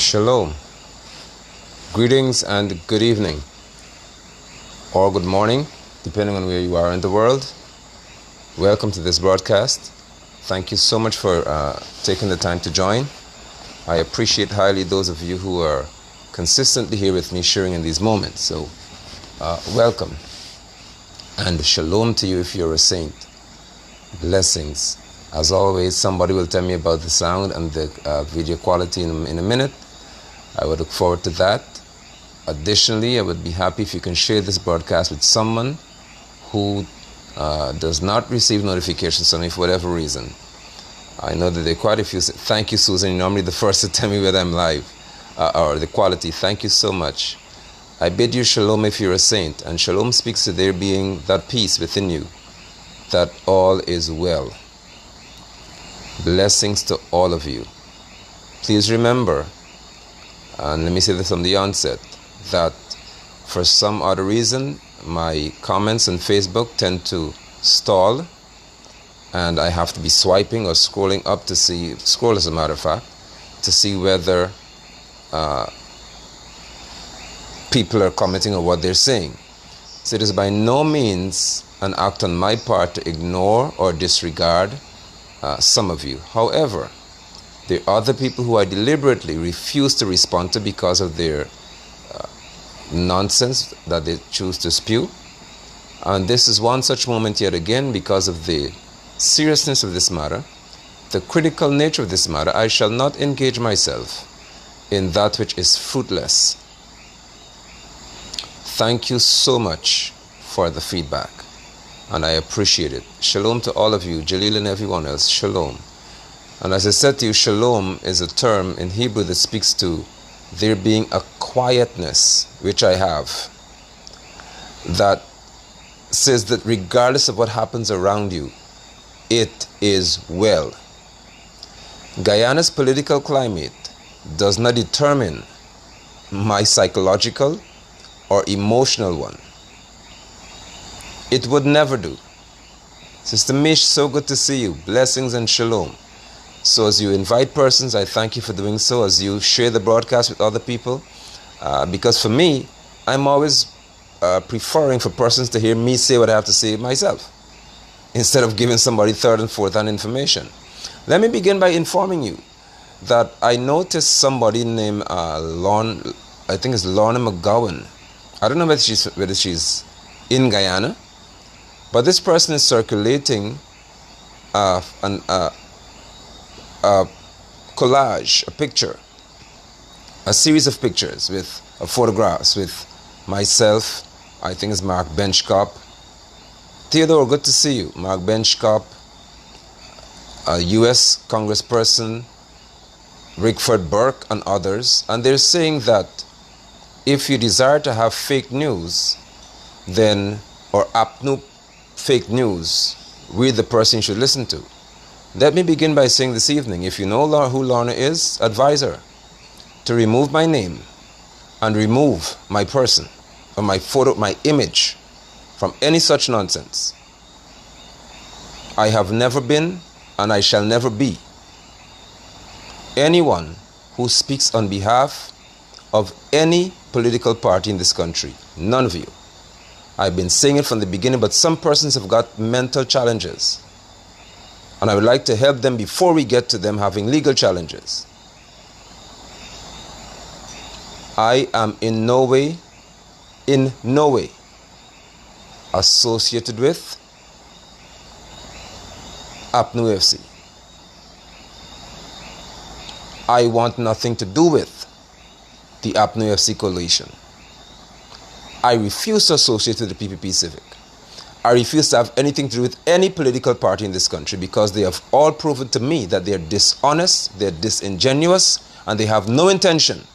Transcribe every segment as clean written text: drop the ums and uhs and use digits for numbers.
Shalom. Greetings and good evening, or good morning, depending on where you are in the world. Welcome to this broadcast. Thank you so much for taking the time to join. I appreciate highly those of you who are consistently here with me sharing in these moments. So, welcome. And shalom to you if you're a saint. Blessings. As always, somebody will tell me about the sound and the video quality in a minute. I would look forward to that. Additionally, I would be happy if you can share this broadcast with someone who does not receive notifications from me for whatever reason. I know that there are quite a few. Thank you, Susan. You're normally the first to tell me whether I'm live or the quality. Thank you so much. I bid you shalom if you're a saint. And shalom speaks to there being that peace within you, that all is well. Blessings to all of you. Please remember, and let me say this from the onset, that for some other reason, my comments on Facebook tend to stall, and I have to be swiping or scrolling up to scroll as a matter of fact, to see whether people are commenting on what they're saying. So it is by no means an act on my part to ignore or disregard some of you. However, there are other people who I deliberately refuse to respond to because of their nonsense that they choose to spew. And this is one such moment yet again, because of the seriousness of this matter, the critical nature of this matter. I shall not engage myself in that which is fruitless. Thank you so much for the feedback, and I appreciate it. Shalom to all of you, Jalil and everyone else. Shalom. And as I said to you, shalom is a term in Hebrew that speaks to there being a quietness, which I have, that says that regardless of what happens around you, it is well. Guyana's political climate does not determine my psychological or emotional one. It would never do. Sister Mish, so good to see you. Blessings and shalom. So as you invite persons, I thank you for doing so. As you share the broadcast with other people, because for me, I'm always preferring for persons to hear me say what I have to say myself, instead of giving somebody third and fourth hand information. Let me begin by informing you that I noticed somebody named Lorna, I think it's Lorna McGowan. I don't know whether she's in Guyana, but this person is circulating a collage, a picture, a series of pictures with photographs with myself. I think it's Mark Benchcop. Theodore, good to see you. Mark Benchcop, a U.S. Congressperson, Rickford Burke, and others. And they're saying that if you desire to have fake news, then, or APNU fake news, we're the person you should listen to. Let me begin by saying this evening, if you know who Lorna is, advise her to remove my name and remove my person or my photo, my image from any such nonsense. I have never been and I shall never be anyone who speaks on behalf of any political party in this country. None of you. I've been saying it from the beginning, but some persons have got mental challenges. And I would like to help them before we get to them having legal challenges. I am in no way associated with APNU FC. I want nothing to do with the APNU FC coalition. I refuse to associate with the PPP Civic. I refuse to have anything to do with any political party in this country, because they have all proven to me that they are dishonest, they are disingenuous, and they have no intention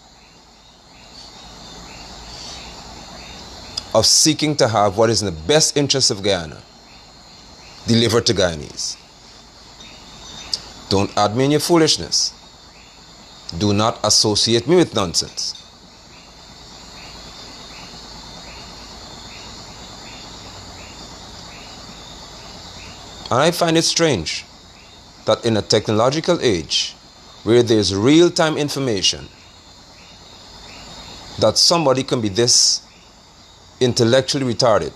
of seeking to have what is in the best interest of Guyana delivered to Guyanese. Don't add me in your foolishness. Do not associate me with nonsense. And I find it strange that in a technological age where there's real-time information that somebody can be this intellectually retarded.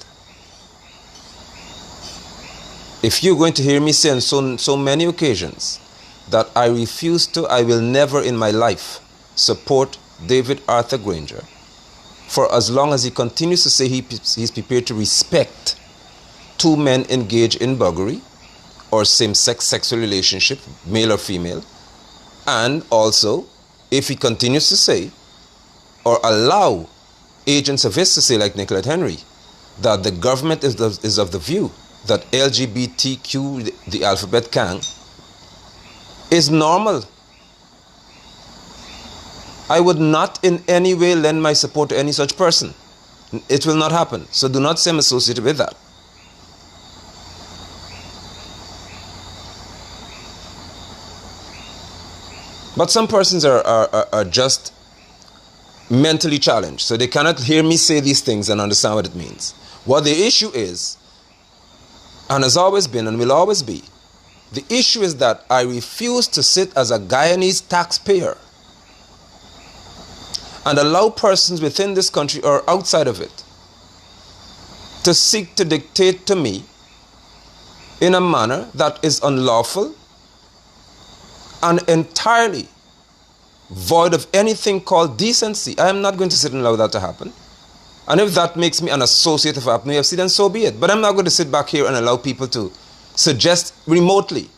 If you're going to hear me say on so many occasions that I will never in my life support David Arthur Granger, for as long as he continues to say he's prepared to respect two men engaged in buggery or same-sex sexual relationship, male or female, and also if he continues to say or allow agents of his to say, like Nicolette Henry, that the government is of the view that LGBTQ, the alphabet gang, is normal. I would not in any way lend my support to any such person. It will not happen. So do not say I'm associated with that. But some persons are just mentally challenged, so they cannot hear me say these things and understand what it means. What the issue is, and has always been and will always be, the issue is that I refuse to sit as a Guyanese taxpayer and allow persons within this country or outside of it to seek to dictate to me in a manner that is unlawful and entirely void of anything called decency. I am not going to sit and allow that to happen. And if that makes me an associate of APNUFC, then so be it. But I'm not going to sit back here and allow people to suggest remotely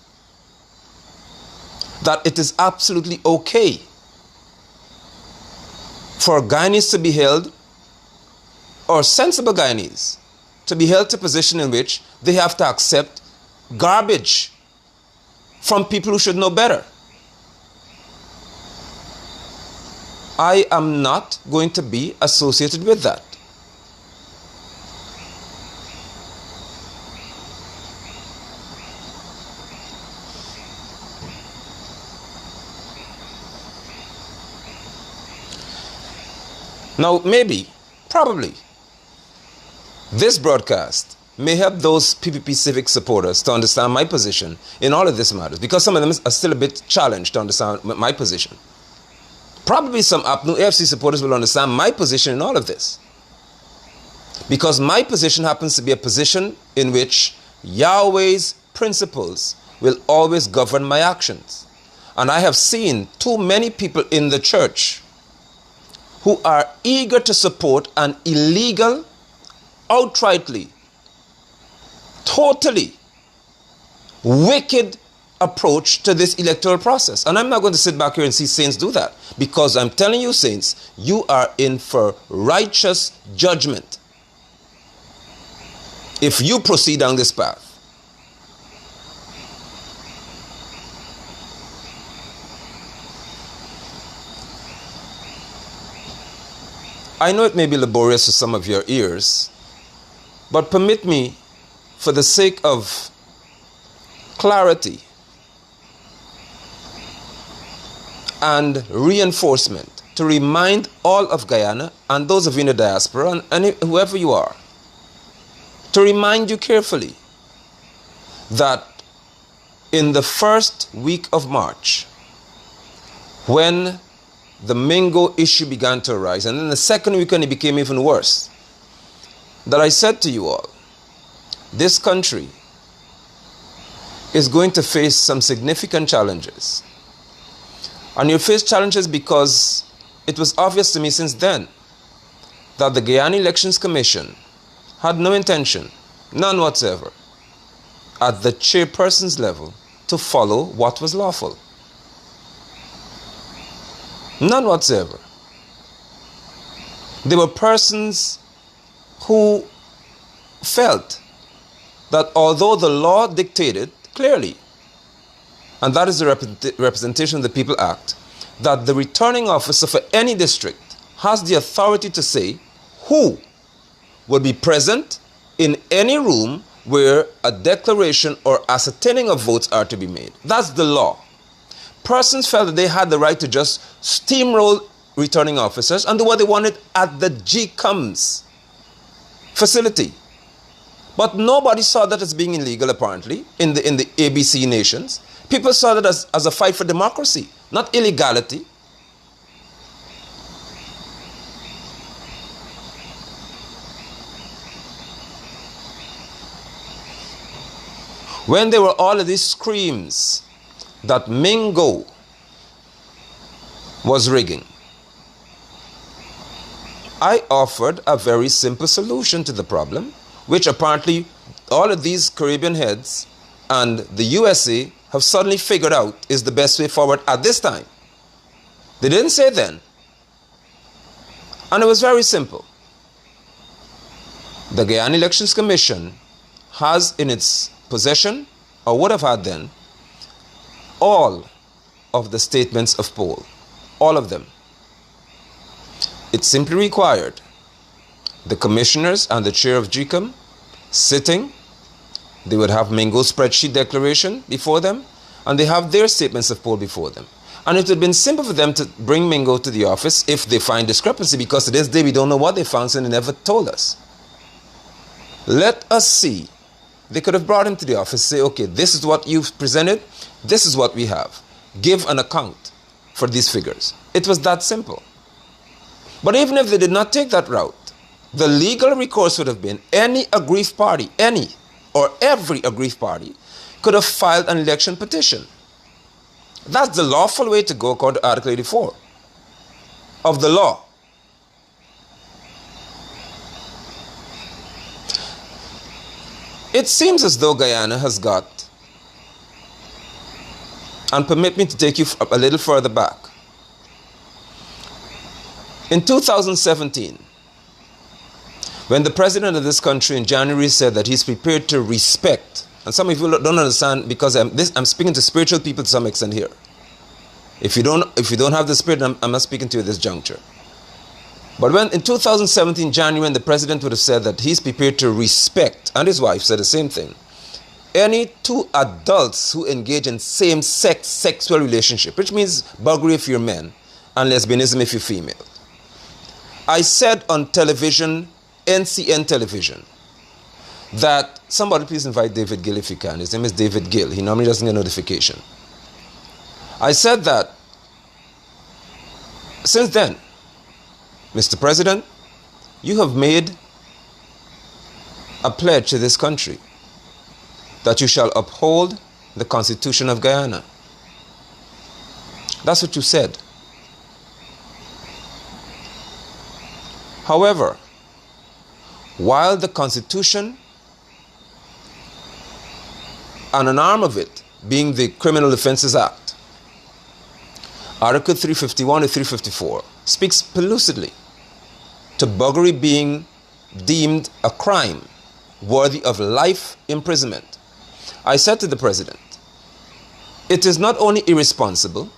that it is absolutely okay for Guyanese to be held, or sensible Guyanese to be held to a position in which they have to accept garbage from people who should know better. I am not going to be associated with that. Now, maybe, probably, this broadcast may help those PPP Civic supporters to understand my position in all of this matters, because some of them are still a bit challenged to understand my position. Probably some APNUFC supporters will understand my position in all of this, because my position happens to be a position in which Yahweh's principles will always govern my actions. And I have seen too many people in the church who are eager to support an illegal, outrightly, totally wicked approach to this electoral process. And I'm not going to sit back here and see saints do that, because I'm telling you, saints, you are in for righteous judgment if you proceed down this path. I know it may be laborious to some of your ears, but permit me, for the sake of clarity and reinforcement, to remind all of Guyana and those of you in the diaspora and whoever you are, to remind you carefully that in the first week of March, when the Mingo issue began to arise, and then the second weekend it became even worse, that I said to you all, this country is going to face some significant challenges. And you face challenges because it was obvious to me since then that the Guyana Elections Commission had no intention, none whatsoever, at the chairperson's level to follow what was lawful. None whatsoever. There were persons who felt that although the law dictated clearly, and that is the representation of the People Act, that the returning officer for any district has the authority to say who will be present in any room where a declaration or ascertaining of votes are to be made. That's the law. Persons felt that they had the right to just steamroll returning officers and do what they wanted at the GECOM's facility. But nobody saw that as being illegal, apparently, in the ABC nations. People saw that as a fight for democracy, not illegality. When there were all of these screams that Mingo was rigging, I offered a very simple solution to the problem, which apparently all of these Caribbean heads and the USA have suddenly figured out is the best way forward at this time. They didn't say then. And it was very simple. The Guyana Elections Commission has in its possession, or would have had then, all of the statements of poll. All of them. It simply required the commissioners and the chair of GECOM sitting. They would have Mingo's spreadsheet declaration before them, and they have their statements of poll before them. And it would have been simple for them to bring Mingo to the office if they find discrepancy, because to this day we don't know what they found, so they never told us. Let us see. They could have brought him to the office, say, okay, this is what you've presented, this is what we have. Give an account for these figures. It was that simple. But even if they did not take that route, the legal recourse would have been any aggrieved party, any or every aggrieved party, could have filed an election petition. That's the lawful way to go according to Article 84 of the law. It seems as though Guyana has got, and permit me to take you a little further back. In 2017, when the president of this country in January said that he's prepared to respect, and some of you don't understand because I'm speaking to spiritual people to some extent here. If you don't have the spirit, I'm not speaking to you at this juncture. But when in 2017 January, when the president would have said that he's prepared to respect, and his wife said the same thing, any two adults who engage in same-sex sexual relationship, which means buggery if you're men and lesbianism if you're female. I said on television, NCN television, that somebody please invite David Gill if you can. His name is David Gill. He normally doesn't get notification. I said that since then, Mr. President, you have made a pledge to this country that you shall uphold the Constitution of Guyana. That's what you said. However, while the Constitution and an arm of it being the Criminal Offences Act, Article 351 to 354, speaks pellucidly to buggery being deemed a crime worthy of life imprisonment. I said to the president, it is not only irresponsible,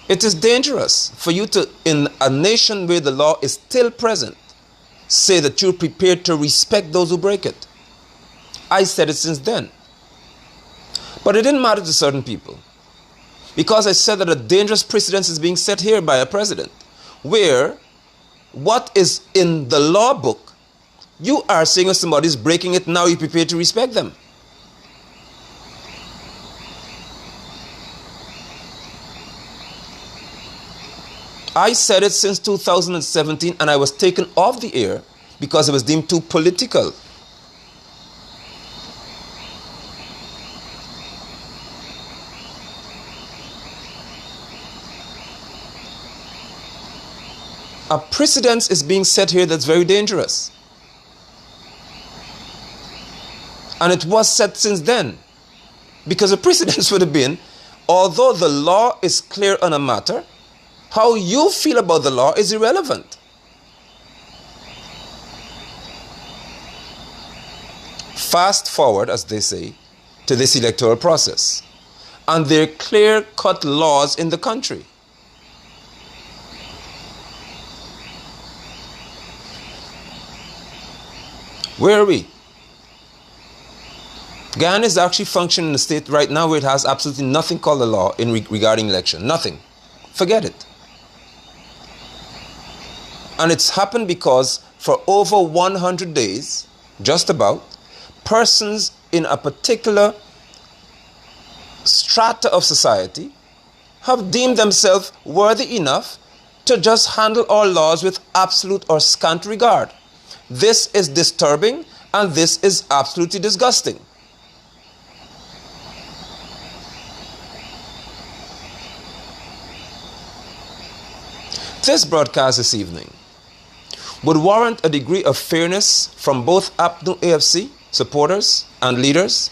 it is dangerous for you to, in a nation where the law is still present, say that you're prepared to respect those who break it. I said it since then. But it didn't matter to certain people, because I said that a dangerous precedent is being set here by a president, where what is in the law book, you are saying if somebody is breaking it, now you're prepared to respect them. I said it since 2017, and I was taken off the air because it was deemed too political. A precedent is being set here that's very dangerous. And it was set since then. Because the precedent would have been, although the law is clear on a matter, how you feel about the law is irrelevant. Fast forward, as they say, to this electoral process. And there are clear-cut laws in the country. Where are we? Guyana is actually functioning in a state right now where it has absolutely nothing called a law regarding election. Nothing. Forget it. And it's happened because for over 100 days, just about, persons in a particular strata of society have deemed themselves worthy enough to just handle all laws with absolute or scant regard. This is disturbing, and this is absolutely disgusting. This broadcast this evening would warrant a degree of fairness from both APNU AFC supporters and leaders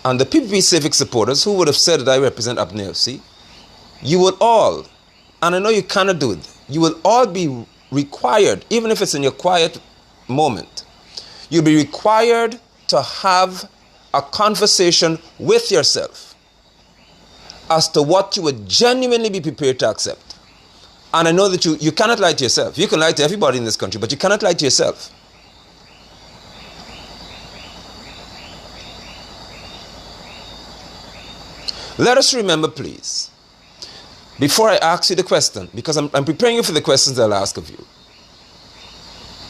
and the PPP Civic supporters who would have said that I represent APNU AFC. You will all, and I know you cannot do it, you will all be required, even if it's in your quiet moment, you'll be required to have a conversation with yourself as to what you would genuinely be prepared to accept. And I know that you cannot lie to yourself. You can lie to everybody in this country, but you cannot lie to yourself. Let us remember, please, before I ask you the question, because I'm preparing you for the questions I'll ask of you.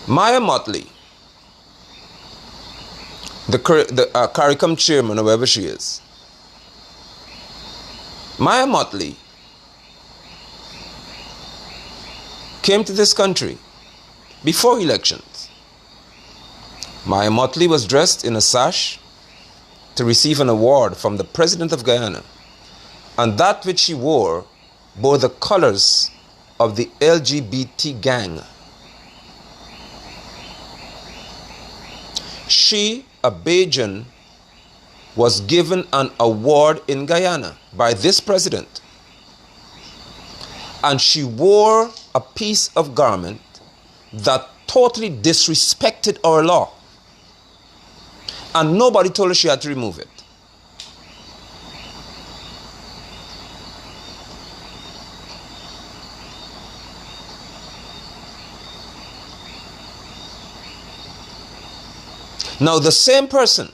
Maya Motley, the CARICOM chairman, or whoever she is, Maya Motley came to this country before elections. Maya Motley was dressed in a sash to receive an award from the President of Guyana, and that which she wore bore the colors of the LGBT gang. She, a Bajan, was given an award in Guyana by this president, and she wore a piece of garment that totally disrespected our law, and nobody told her she had to remove it. Now, the same person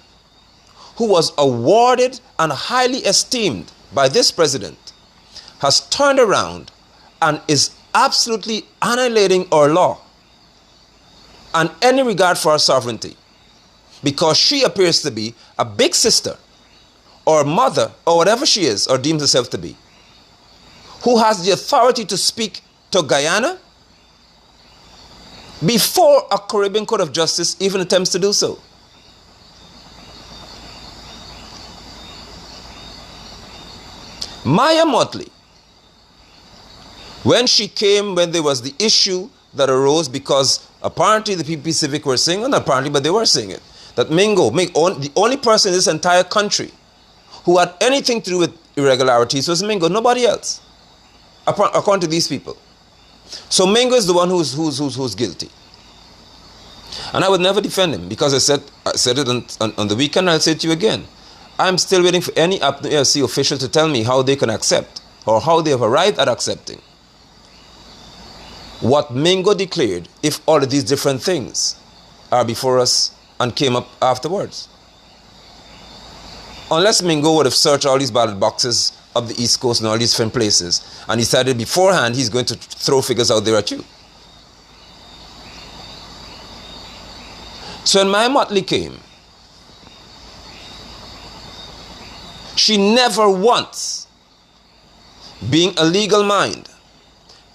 who was awarded and highly esteemed by this president has turned around and is absolutely annihilating our law and any regard for our sovereignty, because she appears to be a big sister or mother or whatever she is or deems herself to be, who has the authority to speak to Guyana before a Caribbean Court of Justice even attempts to do so. Maya Motley, when there was the issue that arose because apparently the PPP Civic were saying, not apparently, but they were saying it, that Mingo, the only person in this entire country who had anything to do with irregularities was Mingo, nobody else, according to these people. So Mingo is the one who's guilty. And I would never defend him, because I said it on the weekend, I'll say it to you again. I'm still waiting for any APNU AFC official to tell me how they can accept, or how they have arrived at accepting what Mingo declared, if all of these different things are before us and came up afterwards. Unless Mingo would have searched all these ballot boxes of the East Coast and all these different places and decided beforehand he's going to throw figures out there at you. So when Maya Motley came, she never once, being a legal mind,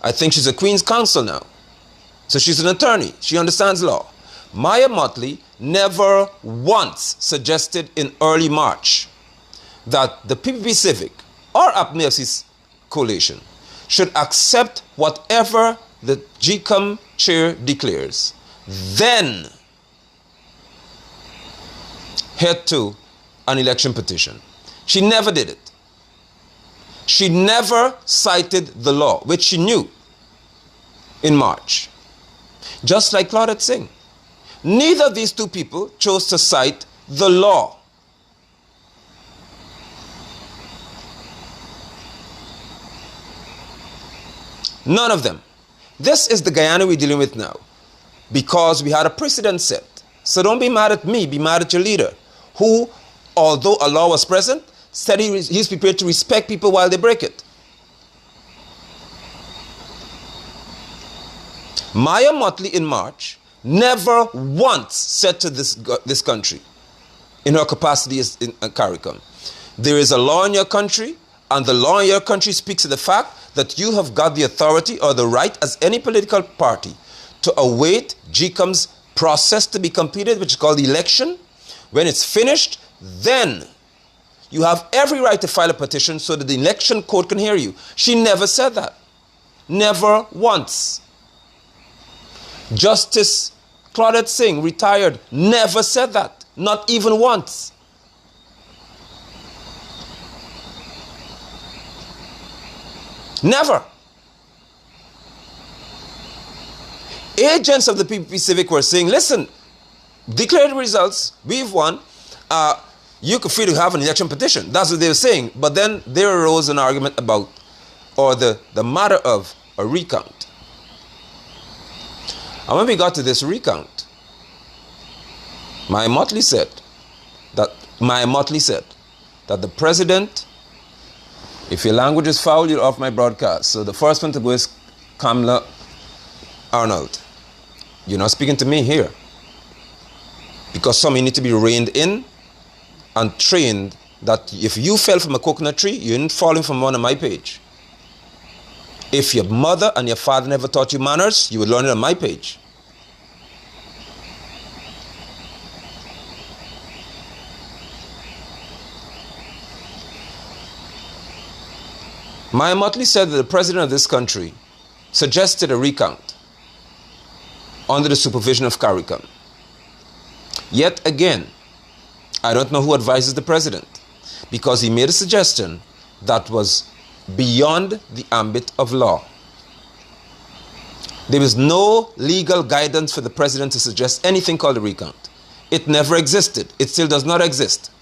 I think she's a Queen's Counsel now, so she's an attorney, she understands law. Maya Motley never once suggested in early March that the PPP Civic or APNU AFC's coalition should accept whatever the GECOM chair declares, then head to an election petition. She never did it. She never cited the law, which she knew in March. Just like Claudette Singh. Neither of these two people chose to cite the law. None of them. This is the Guyana we're dealing with now, because we had a precedent set. So don't be mad at me, be mad at your leader, who, although a law was present, said he's prepared to respect people while they break it. Maya Motley in March never once said to this country, in her capacity as in CARICOM, there is a law in your country, and the law in your country speaks to the fact that you have got the authority or the right as any political party to await GECOM's process to be completed, which is called the election. When it's finished, then you have every right to file a petition so that the election court can hear you. She never said that. Never once. Justice Claudette Singh, retired, never said that. Not even once. Never. Agents of the PPP Civic were saying, listen, declare the results, we've won, you could free to have an election petition. That's what they were saying. But then there arose an argument about, or the matter of a recount. And when we got to this recount, my Motley said that the president, if your language is foul, you're off my broadcast. So the first one to go is Kamala Arnold. You're not speaking to me here. Because some you need to be reined in and trained that if you fell from a coconut tree, you ain't falling from one on my page. If your mother and your father never taught you manners, you would learn it on my page. Maya Motley said that the president of this country suggested a recount under the supervision of CARICOM. Yet again, I don't know who advises the president, because he made a suggestion that was beyond the ambit of law. There was no legal guidance for the president to suggest anything called a recount. It never existed. It still does not exist.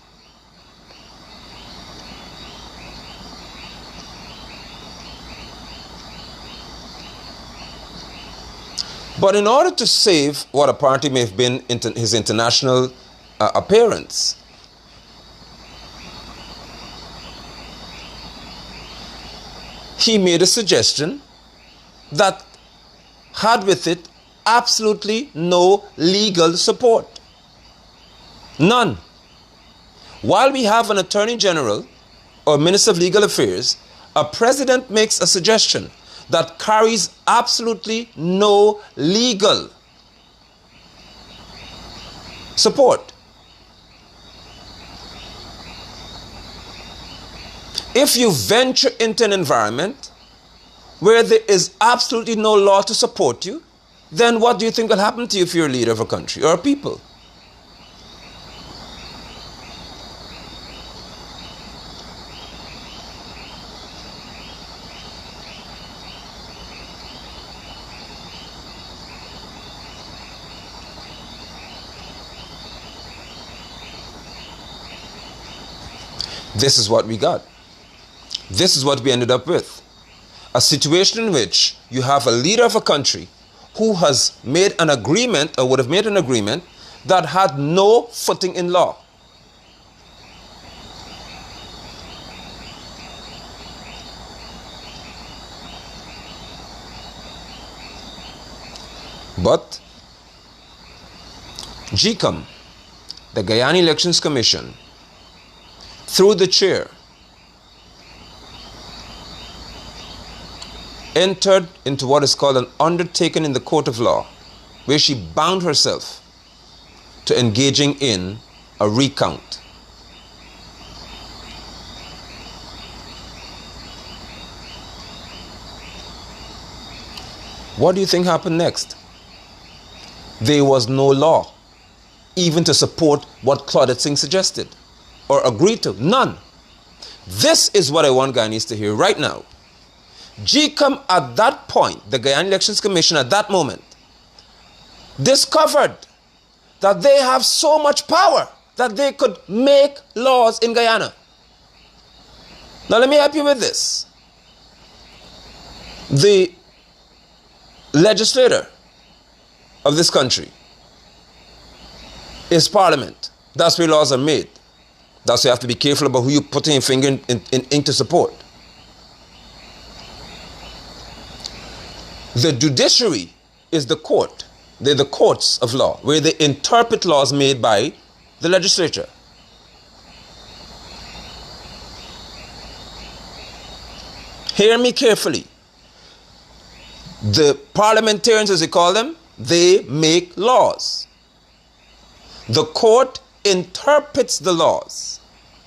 But in order to save what apparently may have been his international appearance, he made a suggestion that had with it absolutely no legal support. None. While we have an attorney general or minister of legal affairs, a president makes a suggestion that carries absolutely no legal support. If you venture into an environment where there is absolutely no law to support you, then what do you think will happen to you if you're a leader of a country or a people? This is what we got. This is what we ended up with. A situation in which you have a leader of a country who has made an agreement, or would have made an agreement, that had no footing in law. But GECOM, the Guyana Elections Commission, through the chair, entered into what is called an undertaking in the court of law, where she bound herself to engaging in a recount. What do you think happened next? There was no law even to support what Claudette Singh suggested or agreed to. None. This is what I want Guyanese to hear right now. GECOM at that point, the Guyana Elections Commission at that moment, discovered that they have so much power that they could make laws in Guyana. Now let me help you with this. The legislator of this country is Parliament. That's where laws are made. That's why you have to be careful about who you put your finger in to support. The judiciary is the court. They're the courts of law, where they interpret laws made by the legislature. Hear me carefully. The parliamentarians, as we call them, they make laws. The court interprets the laws.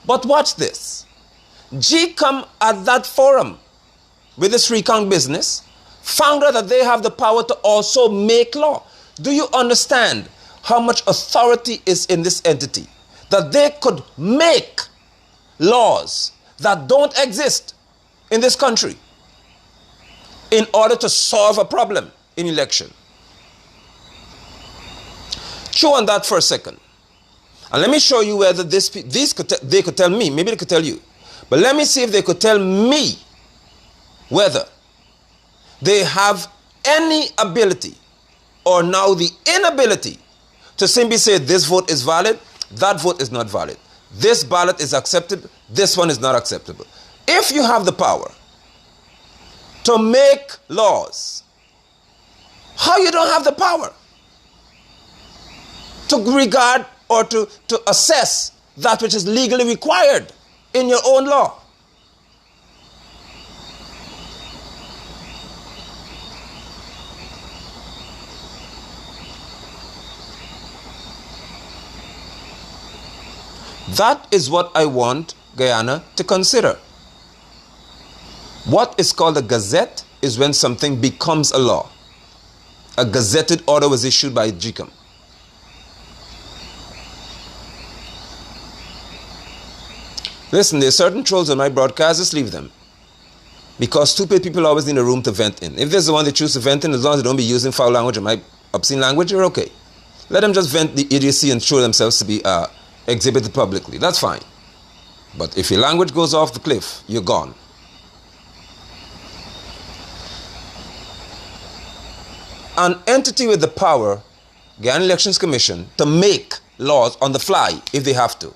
But watch this. GECOM at that forum with this recount business found out that they have the power to also make law. Do you understand how much authority is in this entity? That they could make laws that don't exist in this country in order to solve a problem in election. Chew on that for a second. And let me show you whether they could tell me, maybe they could tell you. But let me see if they could tell me whether they have any ability or now the inability to simply say this vote is valid, that vote is not valid. This ballot is accepted, this one is not acceptable. If you have the power to make laws, how you don't have the power to regard or to assess that which is legally required in your own law? That is what I want Guyana to consider. What is called a gazette is when something becomes a law. A gazetted order was issued by GECOM. Listen, there are certain trolls on my broadcast, just leave them. Because stupid people always need a room to vent in. If there's the one they choose to vent in, as long as they don't be using foul language or my obscene language, you're okay. Let them just vent the idiocy and show themselves to be exhibited publicly. That's fine. But if your language goes off the cliff, you're gone. An entity with the power, Guyana Elections Commission, to make laws on the fly if they have to,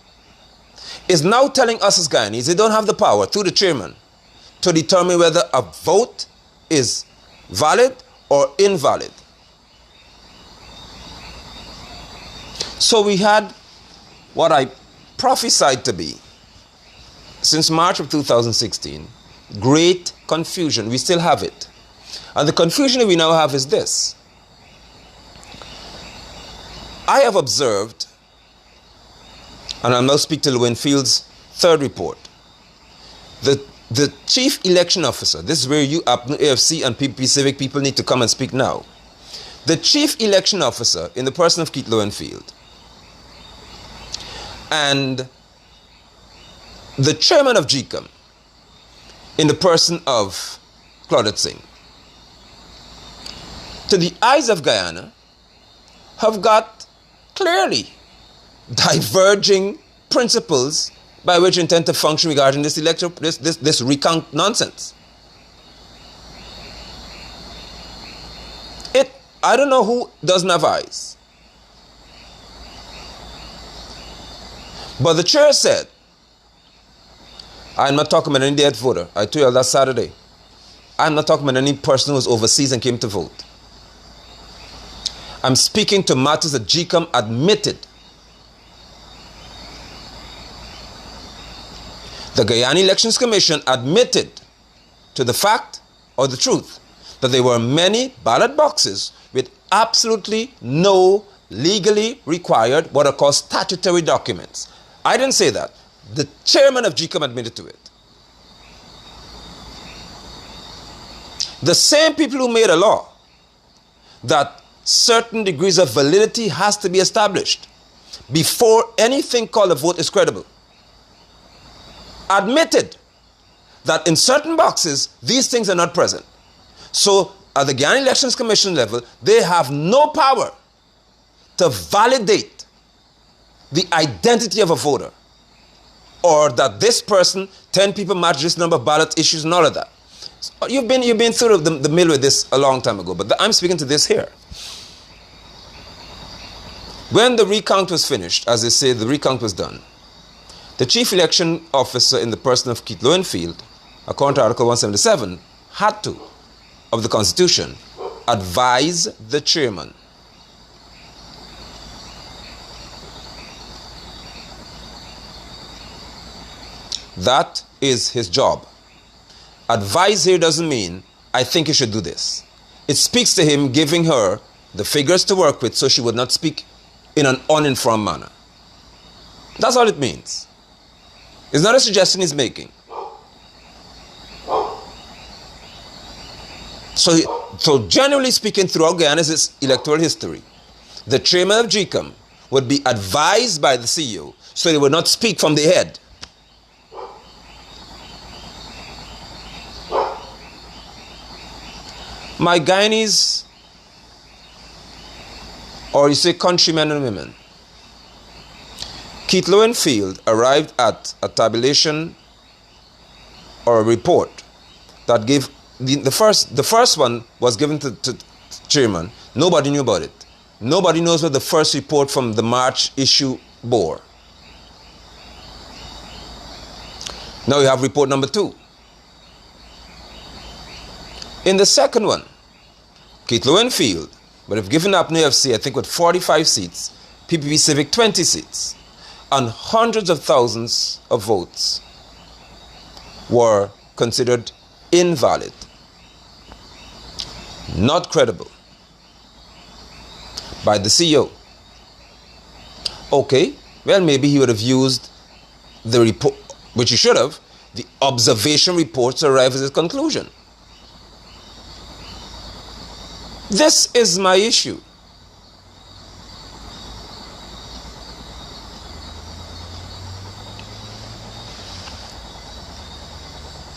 is now telling us as Guyanese they don't have the power through the chairman to determine whether a vote is valid or invalid. So we had what I prophesied to be, since March of 2016, great confusion. We still have it. And the confusion that we now have is this. I have observed, and I'll now speak to Lowenfield's third report, the chief election officer, this is where you, AFC and PPP Civic people need to come and speak now. The chief election officer in the person of Keith Lowenfield and the chairman of GECOM in the person of Claudette Singh, to the eyes of Guyana, have got clearly diverging principles by which you intend to function regarding this this recount nonsense. I don't know who doesn't have eyes. But the chair said, I'm not talking about any dead voter. I told you that Saturday. I'm not talking about any person who was overseas and came to vote. I'm speaking to matters that GECOM admitted. The Guyana Elections Commission admitted to the fact or the truth that there were many ballot boxes with absolutely no legally required what are called statutory documents. I didn't say that. The chairman of GECOM admitted to it. The same people who made a law that certain degrees of validity has to be established before anything called a vote is credible admitted that in certain boxes these things are not present. So at the Guyana Elections Commission level, they have no power to validate the identity of a voter, or that this person, 10 people match this number of ballot issues and all of that. So you've been through the mill with this a long time ago, but I'm speaking to this here. When the recount was finished, as they say, the recount was done, the chief election officer in the person of Keith Lowenfield, according to Article 177, had to, of the Constitution, advise the chairman. That is his job. Advise here doesn't mean, I think you should do this. It speaks to him giving her the figures to work with so she would not speak in an uninformed manner. That's all it means. It's not a suggestion he's making. So generally speaking, throughout Guyana's electoral history, the chairman of GECOM would be advised by the CEO, so they would not speak from the head. My Guyanese, or you say countrymen and women, Keith Lowenfield arrived at a tabulation or a report that gave the first one was given to chairman. Nobody knew about it. Nobody knows what the first report from the March issue bore. Now we have report number 2. In the second one, Keith Lowenfield would have given up FC, I think, with 45 seats, PPP Civic 20 seats, and hundreds of thousands of votes were considered invalid, not credible by the CEO. Okay, well, maybe he would have used the report, which he should have, the observation report to arrive at his conclusion. This is my issue.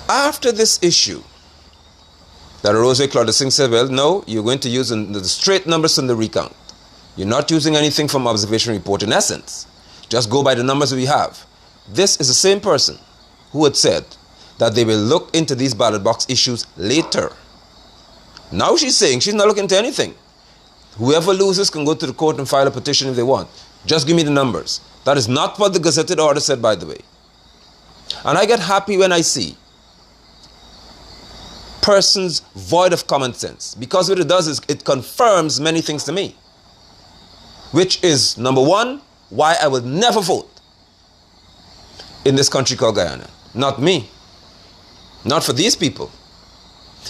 After this issue, that arose where Claude Singh said, well, no, you're going to use the straight numbers from the recount. You're not using anything from observation report in essence. Just go by the numbers we have. This is the same person who had said that they will look into these ballot box issues later. Now she's saying she's not looking into anything. Whoever loses can go to the court and file a petition if they want. Just give me the numbers. That is not what the gazetted order said, by the way. And I get happy when I see persons void of common sense, because what it does is it confirms many things to me, which is, number one, why I will never vote in this country called Guyana. Not me. Not for these people.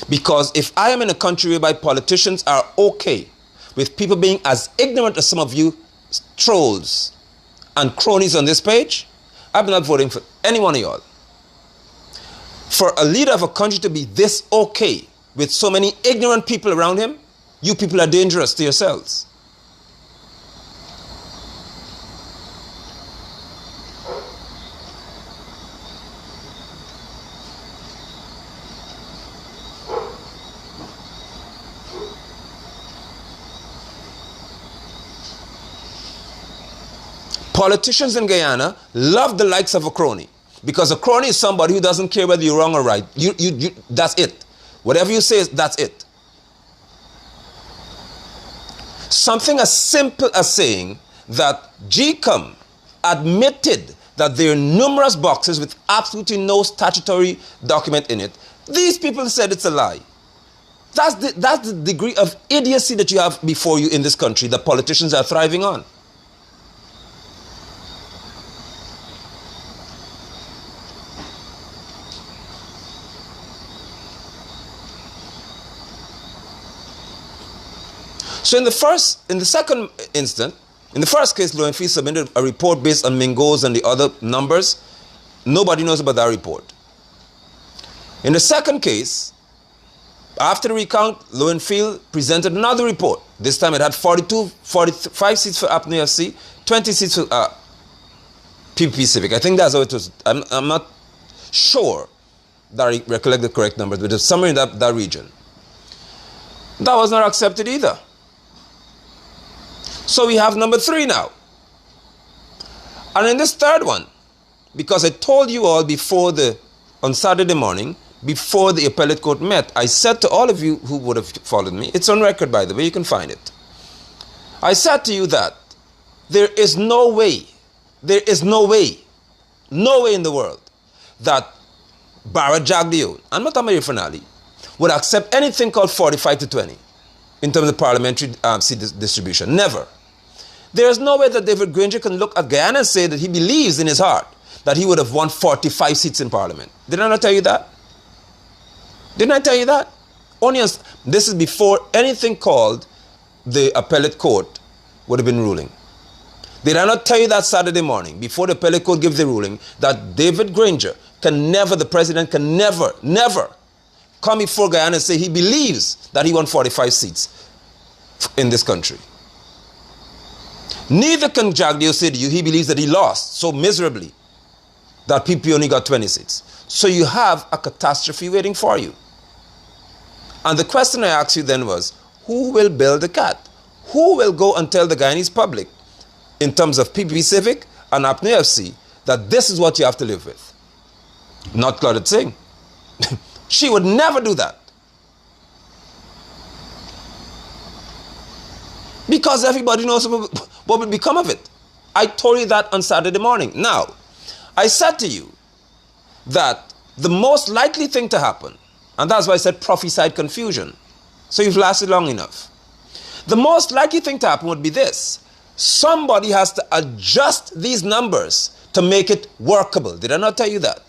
Because if I am in a country whereby politicians are okay with people being as ignorant as some of you trolls and cronies on this page, I'm not voting for any one of y'all. For a leader of a country to be this okay with so many ignorant people around him, you people are dangerous to yourselves. Politicians in Guyana love the likes of a crony, because a crony is somebody who doesn't care whether you're wrong or right. That's it. Whatever you say, that's it. Something as simple as saying that GECOM admitted that there are numerous boxes with absolutely no statutory document in it. These people said it's a lie. That's the degree of idiocy that you have before you in this country that politicians are thriving on. So in the first case, Lowenfield submitted a report based on Mingo's and the other numbers. Nobody knows about that report. In the second case, after the recount, Lowenfield presented another report. This time it had 45 seats for APNA FC, 20 seats for PPP Civic. I think that's how it was. I'm not sure that I recollect the correct numbers, but it was somewhere in that region. That was not accepted either. So we have number 3 now. And in this third one, because I told you all on Saturday morning, before the appellate court met, I said to all of you who would have followed me, it's on record by the way, you can find it. I said to you that there is no way in the world that Barra Jagdeo and Matamari Fanali would accept anything called 45 to 20 in terms of parliamentary seat distribution. Never. There is no way that David Granger can look at Guyana and say that he believes in his heart that he would have won 45 seats in parliament. Did I not tell you that? Didn't I tell you that? This is before anything called the appellate court would have been ruling. Did I not tell you that Saturday morning, before the appellate court gives the ruling, that David Granger the president can never come before Guyana and say he believes that he won 45 seats in this country. Neither can Jagdeo say to you he believes that he lost so miserably that PP only got 20 seats. So you have a catastrophe waiting for you. And the question I asked you then was, who will build the cat? Who will go and tell the Guyanese public, in terms of PPP Civic and APNU FC, that this is what you have to live with? Not Claudette Singh. She would never do that. Because everybody knows what will become of it. I told you that on Saturday morning. Now, I said to you that the most likely thing to happen, and that's why I said prophesied confusion, so you've lasted long enough. The most likely thing to happen would be this. Somebody has to adjust these numbers to make it workable. Did I not tell you that?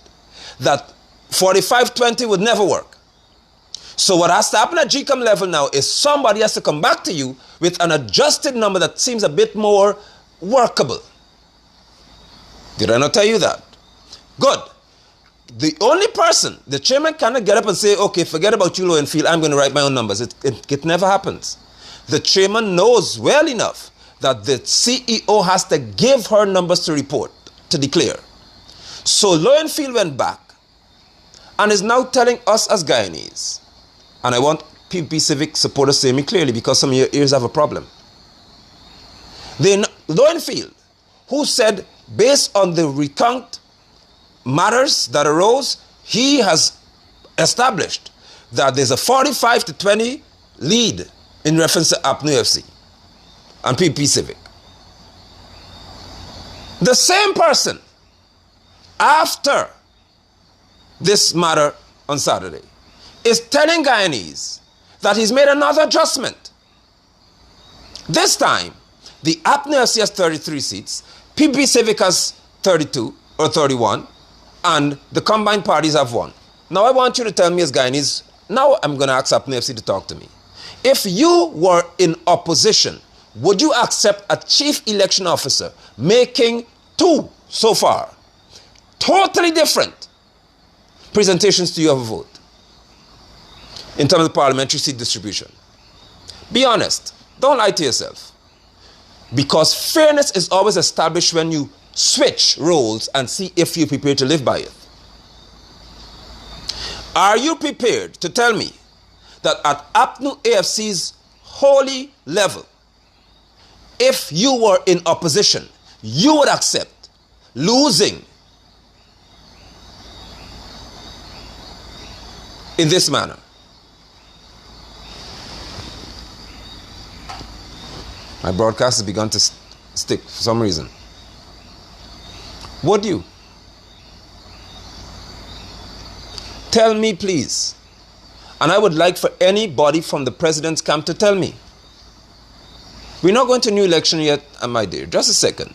That 45-20 would never work. So what has to happen at GECOM level now is somebody has to come back to you with an adjusted number that seems a bit more workable. Did I not tell you that? Good. The only person, the chairman cannot get up and say, okay, forget about you, Lowenfield, I'm going to write my own numbers. It never happens. The chairman knows well enough that the CEO has to give her numbers to report, to declare. So Lowenfield went back and is now telling us as Guyanese, and I want PPP Civic supporters to say me clearly because some of your ears have a problem. Lowenfield, who said based on the recount matters that arose, he has established that there's a 45-20 lead in reference to APNU FC and PPP Civic. The same person, after this matter on Saturday, is telling Guyanese that he's made another adjustment. This time, the APNU FC has 33 seats, PPP Civic has 32 or 31, and the combined parties have 1. Now I want you to tell me as Guyanese, now I'm going to ask APNU FC to talk to me. If you were in opposition, would you accept a chief election officer making 2 so far totally different presentations to you of a vote in terms of parliamentary seat distribution? Be honest. Don't lie to yourself. Because fairness is always established when you switch roles and see if you're prepared to live by it. Are you prepared to tell me that at APNU AFC's holy level, if you were in opposition, you would accept losing in this manner? My broadcast has begun to stick for some reason. Would you? Tell me, please. And I would like for anybody from the president's camp to tell me. We're not going to a new election yet, my dear. Just a second.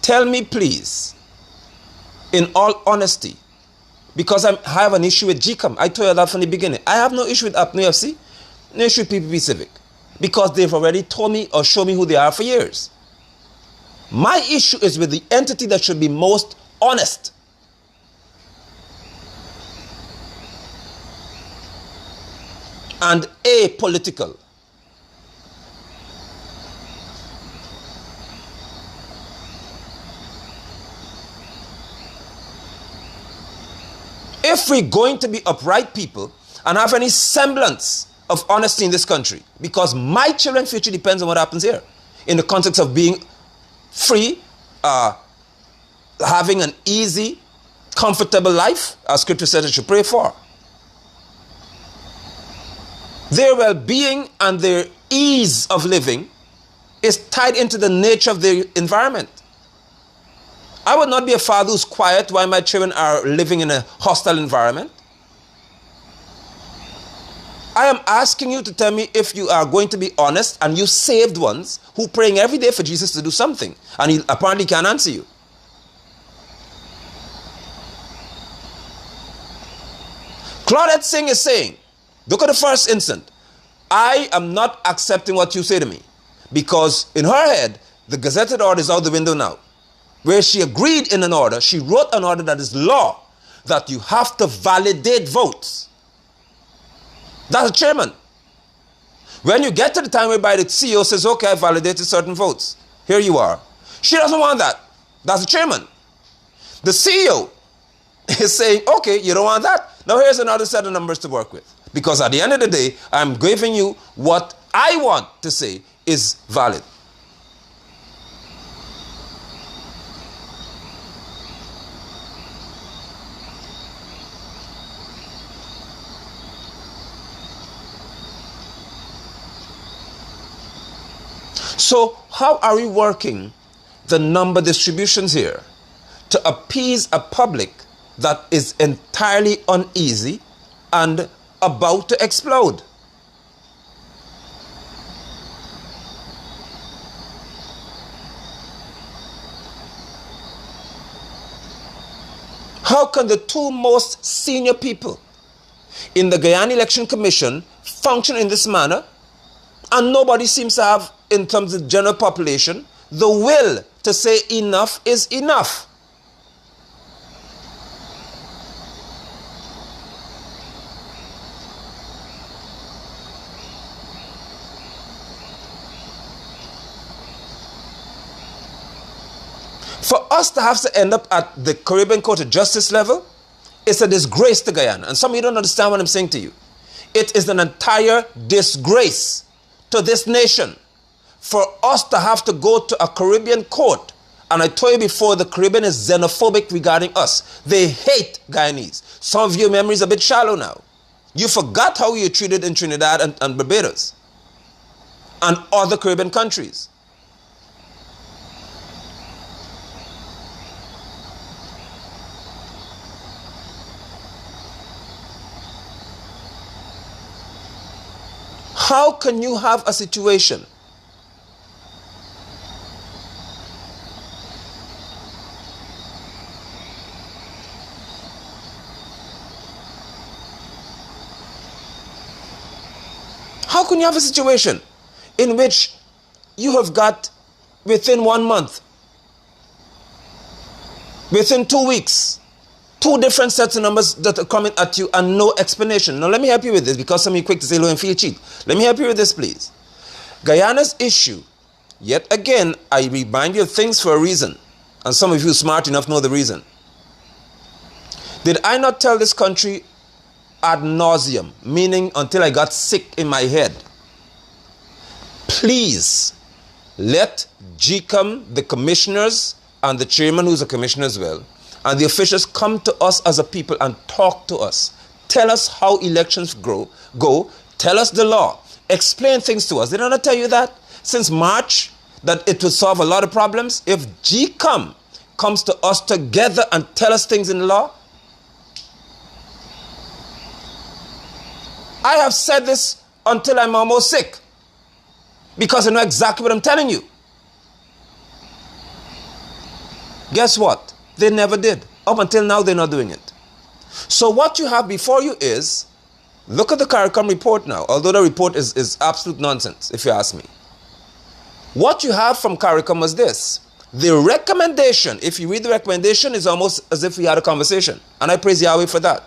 Tell me, please, in all honesty, because I have an issue with GECOM. I told you that from the beginning. I have no issue with APNU FC, no issue with PPP Civic, because they've already told me or shown me who they are for years. My issue is with the entity that should be most honest. And apolitical. If we're going to be upright people and have any semblance of honesty in this country, because my children's future depends on what happens here, in the context of being free, having an easy, comfortable life, as Scripture says it should pray for. Their well-being and their ease of living is tied into the nature of their environment. I would not be a father who's quiet while my children are living in a hostile environment. I am asking you to tell me if you are going to be honest and you saved ones who praying every day for Jesus to do something, and he apparently can't answer you. Claudette Singh is saying, look at the first instant, I am not accepting what you say to me, because in her head, the gazetted order is out the window now, where she agreed in an order, she wrote an order that is law, that you have to validate votes. That's a chairman. When you get to the time whereby the CEO says, okay, I validated certain votes. Here you are. She doesn't want that. That's a chairman. The CEO is saying, okay, you don't want that. Now here's another set of numbers to work with. Because at the end of the day, I'm giving you what I want to say is valid. So how are we working the number distributions here to appease a public that is entirely uneasy and about to explode? How can the two most senior people in the Guyana Election Commission function in this manner, and nobody seems to have, in terms of the general population, the will to say enough is enough? For us to have to end up at the Caribbean Court of Justice level, it's a disgrace to Guyana. And some of you don't understand what I'm saying to you. It is an entire disgrace to this nation for us to have to go to a Caribbean court. And I told you before, the Caribbean is xenophobic regarding us. They hate Guyanese. Some of your memory is a bit shallow now. You forgot how you were treated in Trinidad and Barbados and other Caribbean countries. How can you have a situation in which you have got within 1 month, within 2 weeks, 2 different sets of numbers that are coming at you and no explanation? Now let me help you with this, because some of you quick to say Lowenfield cheat. Let me help you with this, please. Guyana's issue, yet again, I remind you of things for a reason, and some of you smart enough know the reason. Did I not tell this country ad nauseum, meaning until I got sick in my head, please let GECOM, the commissioners, and the chairman who's a commissioner as well, and the officials come to us as a people and talk to us. Tell us how elections go. Tell us the law. Explain things to us. Did I not tell you that since March, that it would solve a lot of problems? If GECOM comes to us together and tell us things in the law. I have said this until I'm almost sick, because I know exactly what I'm telling you. Guess what? They never did. Up until now, they're not doing it. So what you have before you is, look at the CARICOM report now, although the report is absolute nonsense, if you ask me. What you have from CARICOM was this. The recommendation, if you read the recommendation, is almost as if we had a conversation. And I praise Yahweh for that.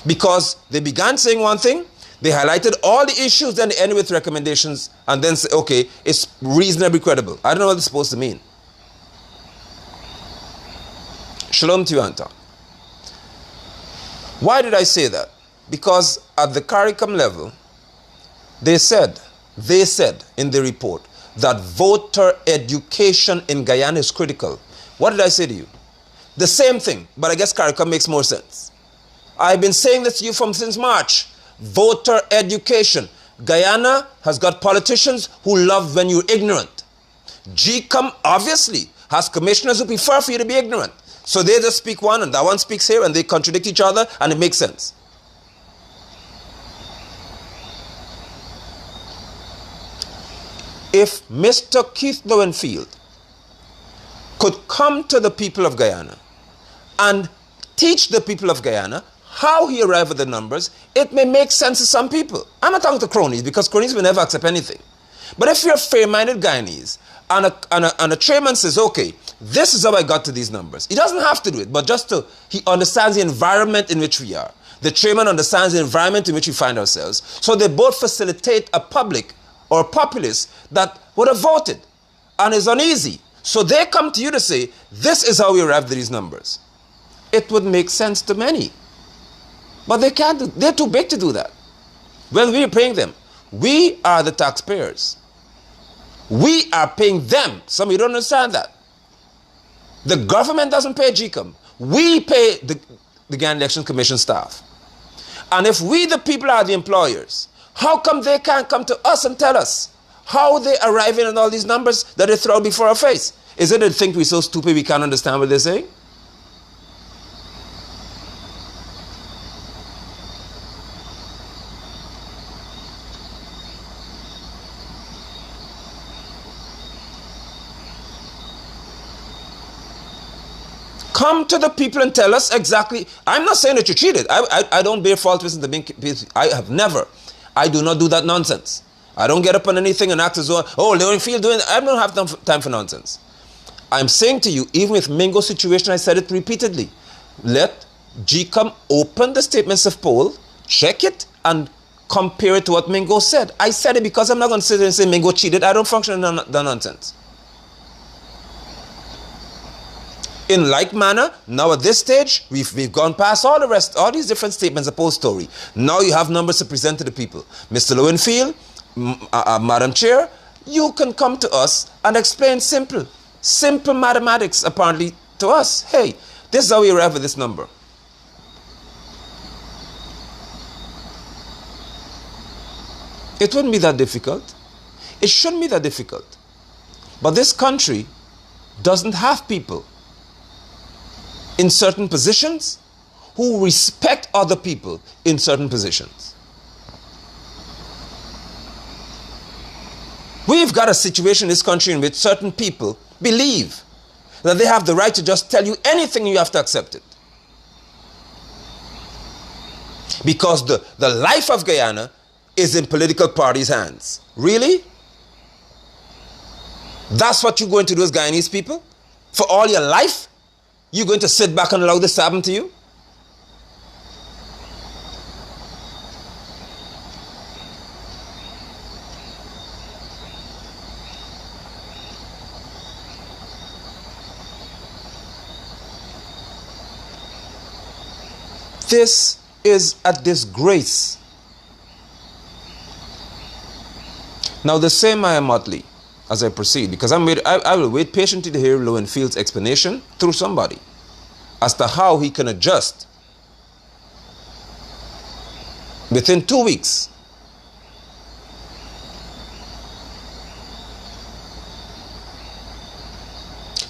Because they began saying one thing, they highlighted all the issues, then they ended with recommendations, and then say, okay, it's reasonably credible. I don't know what it's supposed to mean. Shalom to you, Anta. Why did I say that? Because at the CARICOM level, they said in the report that voter education in Guyana is critical. What did I say to you? The same thing, but I guess CARICOM makes more sense. I've been saying this to you since March. Voter education. Guyana has got politicians who love when you're ignorant. GECOM obviously has commissioners who prefer for you to be ignorant. So they just speak one and that one speaks here and they contradict each other and it makes sense. If Mr. Keith Lowenfield could come to the people of Guyana and teach the people of Guyana how he arrived at the numbers, it may make sense to some people. I'm not talking to cronies, because cronies will never accept anything. But if you're a fair-minded Guyanese and a chairman says, okay, this is how I got to these numbers. He doesn't have to do it, but he understands the environment in which we are. The chairman understands the environment in which we find ourselves. So they both facilitate a public or a populace that would have voted and is uneasy. So they come to you to say, this is how we arrived at these numbers. It would make sense to many. But they can't. They're too big to do that. When we're paying them, we are the taxpayers. We are paying them. Some of you don't understand that. The government doesn't pay GECOM. We pay the Guyanese Election Commission staff. And if we, the people, are the employers, how come they can't come to us and tell us how they arriving at all these numbers that they throw before our face? Is it they think we're so stupid we can't understand what they're saying? Come to the people and tell us exactly. I'm not saying that you cheated. I don't bear false witness to being. I have never. I do not do that nonsense. I don't get up on anything and act as though, oh, Lowenfield doing. I don't have time for nonsense. I'm saying to you, even with Mingo's situation, I said it repeatedly. Let GECOM open the statements of poll, check it, and compare it to what Mingo said. I said it because I'm not going to sit there and say Mingo cheated. I don't function in that nonsense. In like manner, now at this stage, we've gone past all the rest, all these different statements of poll story. Now you have numbers to present to the people. Mr. Lowenfield, Madam Chair, you can come to us and explain simple mathematics apparently to us. Hey, this is how we arrive at this number. It wouldn't be that difficult. It shouldn't be that difficult. But this country doesn't have people in certain positions who respect other people in certain positions. We've got a situation in this country in which certain people believe that they have the right to just tell you anything, you have to accept it. Because the life of Guyana is in political parties' hands. Really? That's what you're going to do as Guyanese people? For all your life? You're going to sit back and allow this to happen to you? This is a disgrace. Now the same I am Motley as I proceed, because I will wait patiently to hear Lowenfield's explanation through somebody as to how he can adjust within 2 weeks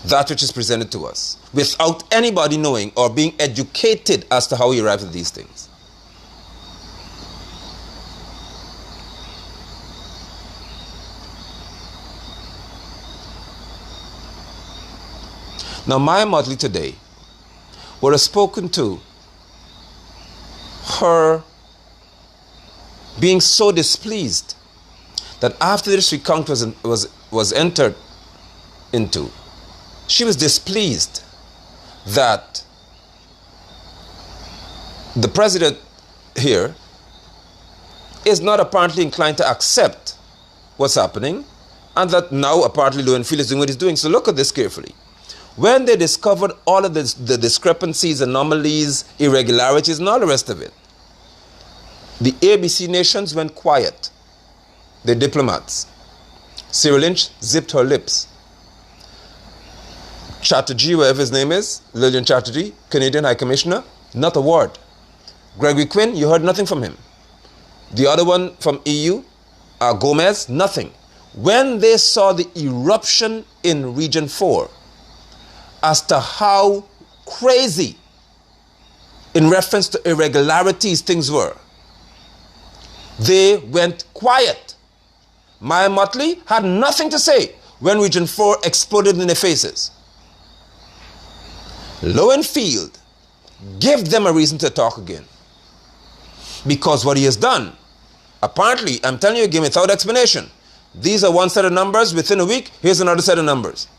that which is presented to us without anybody knowing or being educated as to how he arrived at these things. Now, Maya Motley today would have spoken to her being so displeased that after this recount was entered into, she was displeased that the president here is not apparently inclined to accept what's happening, and that now apparently Lowenfield is doing what he's doing. So look at this carefully. When they discovered all of the discrepancies, anomalies, irregularities, and all the rest of it, the ABC nations went quiet. The diplomats. Cyril Lynch zipped her lips. Chatterjee, whatever his name is, Lillian Chatterjee, Canadian High Commissioner, not a word. Gregory Quinn, you heard nothing from him. The other one from EU, Gomez, nothing. When they saw the eruption in Region 4, as to how crazy in reference to irregularities things were, they went quiet. Maya Motley had nothing to say when Region 4 exploded in their faces. Lowenfield gave them a reason to talk again. Because what he has done, apparently, I'm telling you again without explanation, these are one set of numbers, within a week, here's another set of numbers.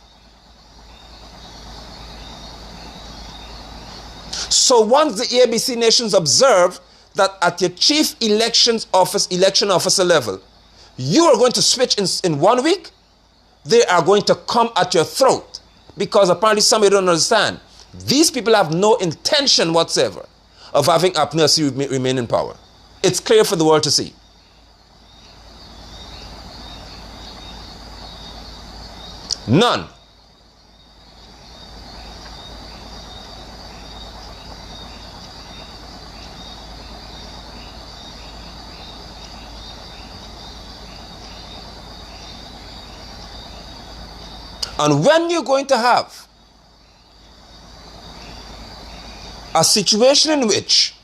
So once the ABC nations observe that at your chief election officer level, you are going to switch in 1 week, they are going to come at your throat, because apparently somebody don't understand. These people have no intention whatsoever of having Apnasi remain in power. It's clear for the world to see. None. And when you're going to have a situation in which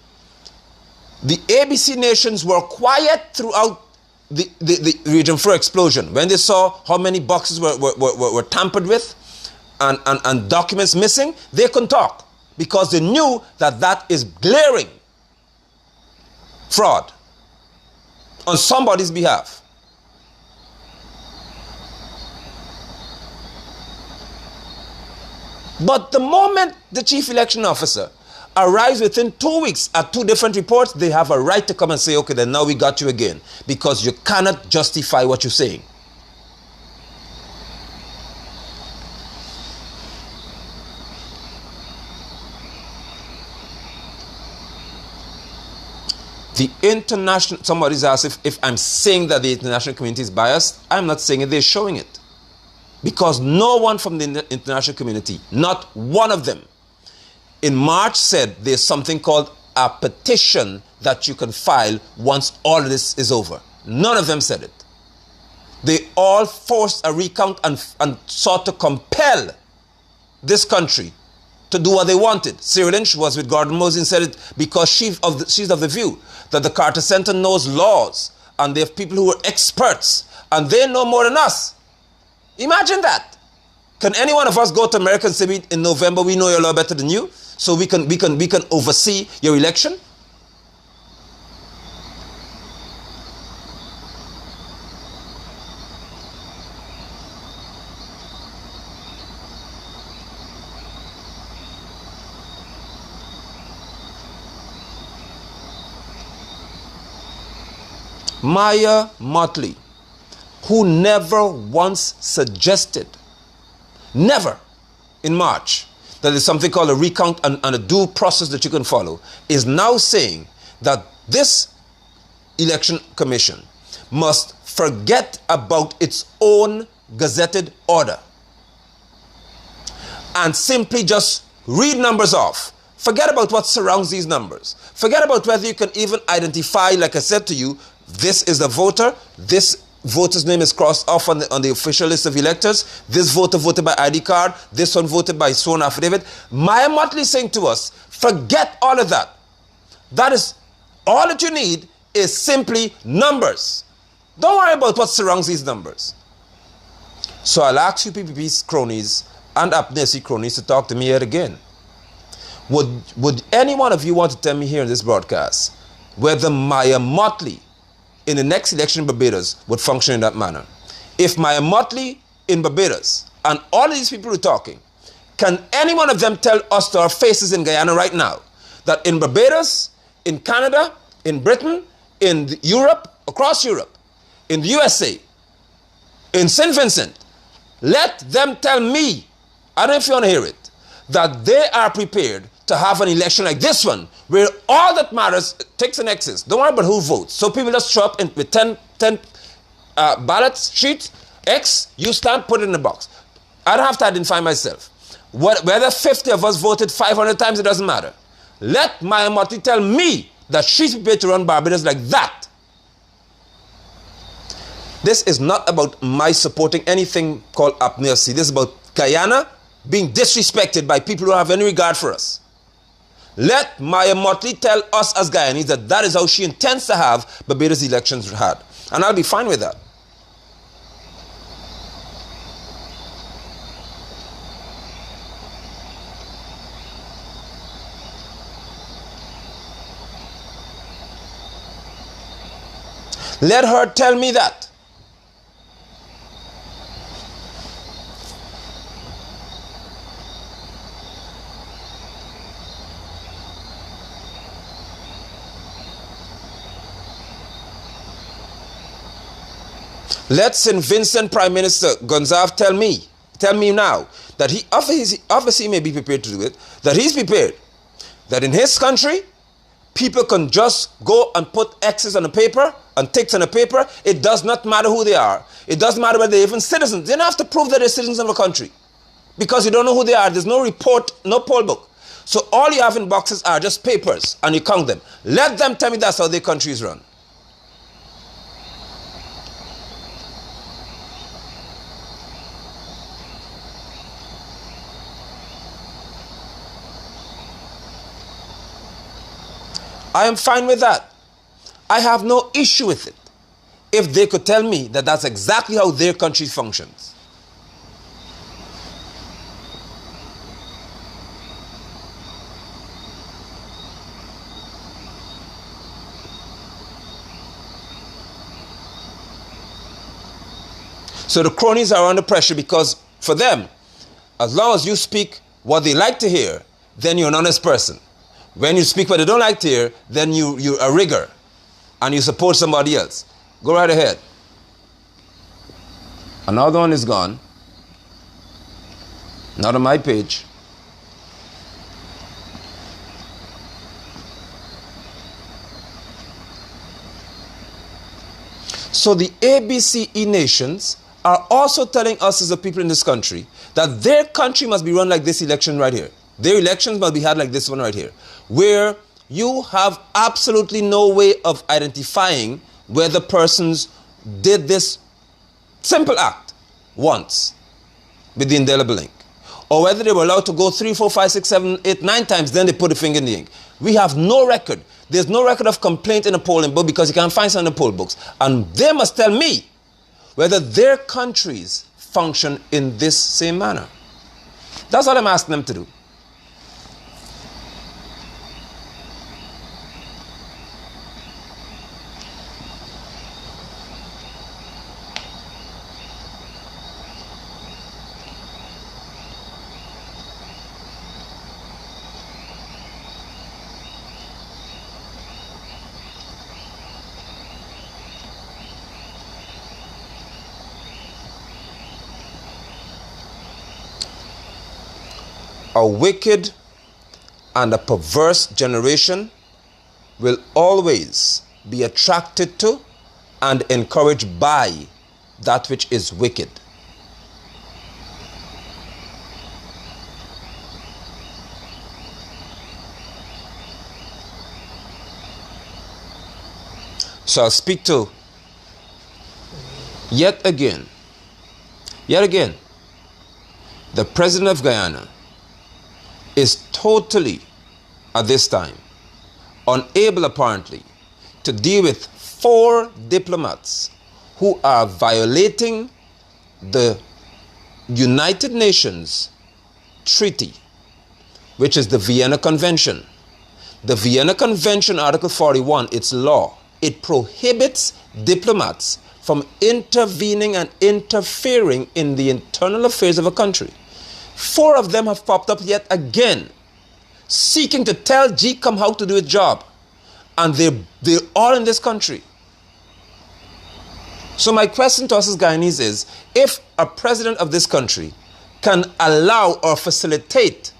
the ABC nations were quiet throughout the Region 4 explosion, when they saw how many boxes were tampered with and documents missing, they couldn't talk, because they knew that that is glaring fraud on somebody's behalf. But the moment the chief election officer arrives within 2 weeks at 2 different reports, they have a right to come and say, okay, then now we got you again, because you cannot justify what you're saying. The international, somebody's asked if I'm saying that the international community is biased. I'm not saying it, they're showing it. Because no one from the international community, not one of them, in March said there's something called a petition that you can file once all of this is over. None of them said it. They all forced a recount and sought to compel this country to do what they wanted. Cyril Lynch was with Gordon Mosey and said it because she's of the view that the Carter Center knows laws and they have people who are experts and they know more than us. Imagine that. Can any one of us go to America and say in November we know your law better than you, so we can oversee your election? Motley, who never once suggested, never in March, that there's something called a recount and a due process that you can follow, is now saying that this election commission must forget about its own gazetted order and simply just read numbers off. Forget about what surrounds these numbers. Forget about whether you can even identify, like I said to you, this is the voter, this voter's name is crossed off on the official list of electors, this voter voted by ID card, this one voted by sworn affidavit. Maya Motley is saying to us, forget all of that. That is, all that you need is simply numbers. Don't worry about what surrounds these numbers. So I'll ask you PPP's cronies and Apnesi cronies to talk to me here again. Would any one of you want to tell me here in this broadcast whether Maya Motley in the next election in Barbados would function in that manner? If Maya Motley in Barbados and all of these people who are talking, can any one of them tell us to our faces in Guyana right now that in Barbados, in Canada, in Britain, in Europe, across Europe, in the USA, in St. Vincent, let them tell me, I don't know if you want to hear it, that they are prepared to have an election like this one, where all that matters takes an X's. Don't worry about who votes. So people just show up with 10 ballot sheets, X, you stamp, put it in the box. I don't have to identify myself. Whether 50 of us voted 500 times, it doesn't matter. Let Maya Motley tell me that she's prepared to run Barbados like that. This is not about my supporting anything called Apnesi. This is about Guyana being disrespected by people who have any regard for us. Let Maya Motley tell us as Guyanese that that is how she intends to have Barbados elections had. And I'll be fine with that. Let her tell me that. Let St. Vincent Prime Minister Gonzalez tell me now that he obviously may be prepared to do it, that he's prepared, that in his country, people can just go and put X's on a paper and ticks on a paper. It does not matter who they are. It doesn't matter whether they're even citizens. They don't have to prove that they're citizens of a country because you don't know who they are. There's no report, no poll book. So all you have in boxes are just papers and you count them. Let them tell me that's how their country is run. I am fine with that. I have no issue with it if they could tell me that that's exactly how their country functions. So the cronies are under pressure because for them, as long as you speak what they like to hear, then you're an honest person. When you speak what they don't like to hear, then you're a rigger and you support somebody else. Go right ahead. Another one is gone. Not on my page. So the ABCE nations are also telling us as the people in this country that their country must be run like this election right here. Their elections must be had like this one right here, where you have absolutely no way of identifying whether persons did this simple act once with the indelible ink, or whether they were allowed to go 3, 4, 5, 6, 7, 8, 9 times, then they put a finger in the ink. We have no record. There's no record of complaint in a polling book because you can't find some in the poll books. And they must tell me whether their countries function in this same manner. That's what I'm asking them to do. A wicked and a perverse generation will always be attracted to and encouraged by that which is wicked. So I'll speak to yet again, the president of Guyana is totally, at this time, unable apparently to deal with 4 diplomats who are violating the United Nations treaty, which is the Vienna Convention. The Vienna Convention, Article 41, its law, it prohibits diplomats from intervening and interfering in the internal affairs of a country. 4 of them have popped up yet again, seeking to tell GECOM how to do its job. And they're all in this country. So my question to us as Guyanese is, if a president of this country can allow or facilitate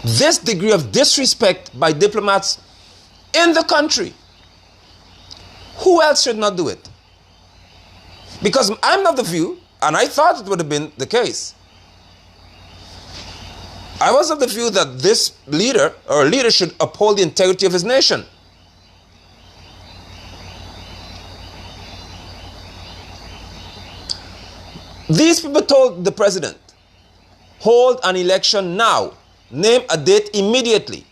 this degree of disrespect by diplomats in the country, who else should not do it? Because I'm of the view, and I thought it would have been the case, I was of the view that this leader or leader should uphold the integrity of his nation. These people told the president, hold an election now, name a date immediately.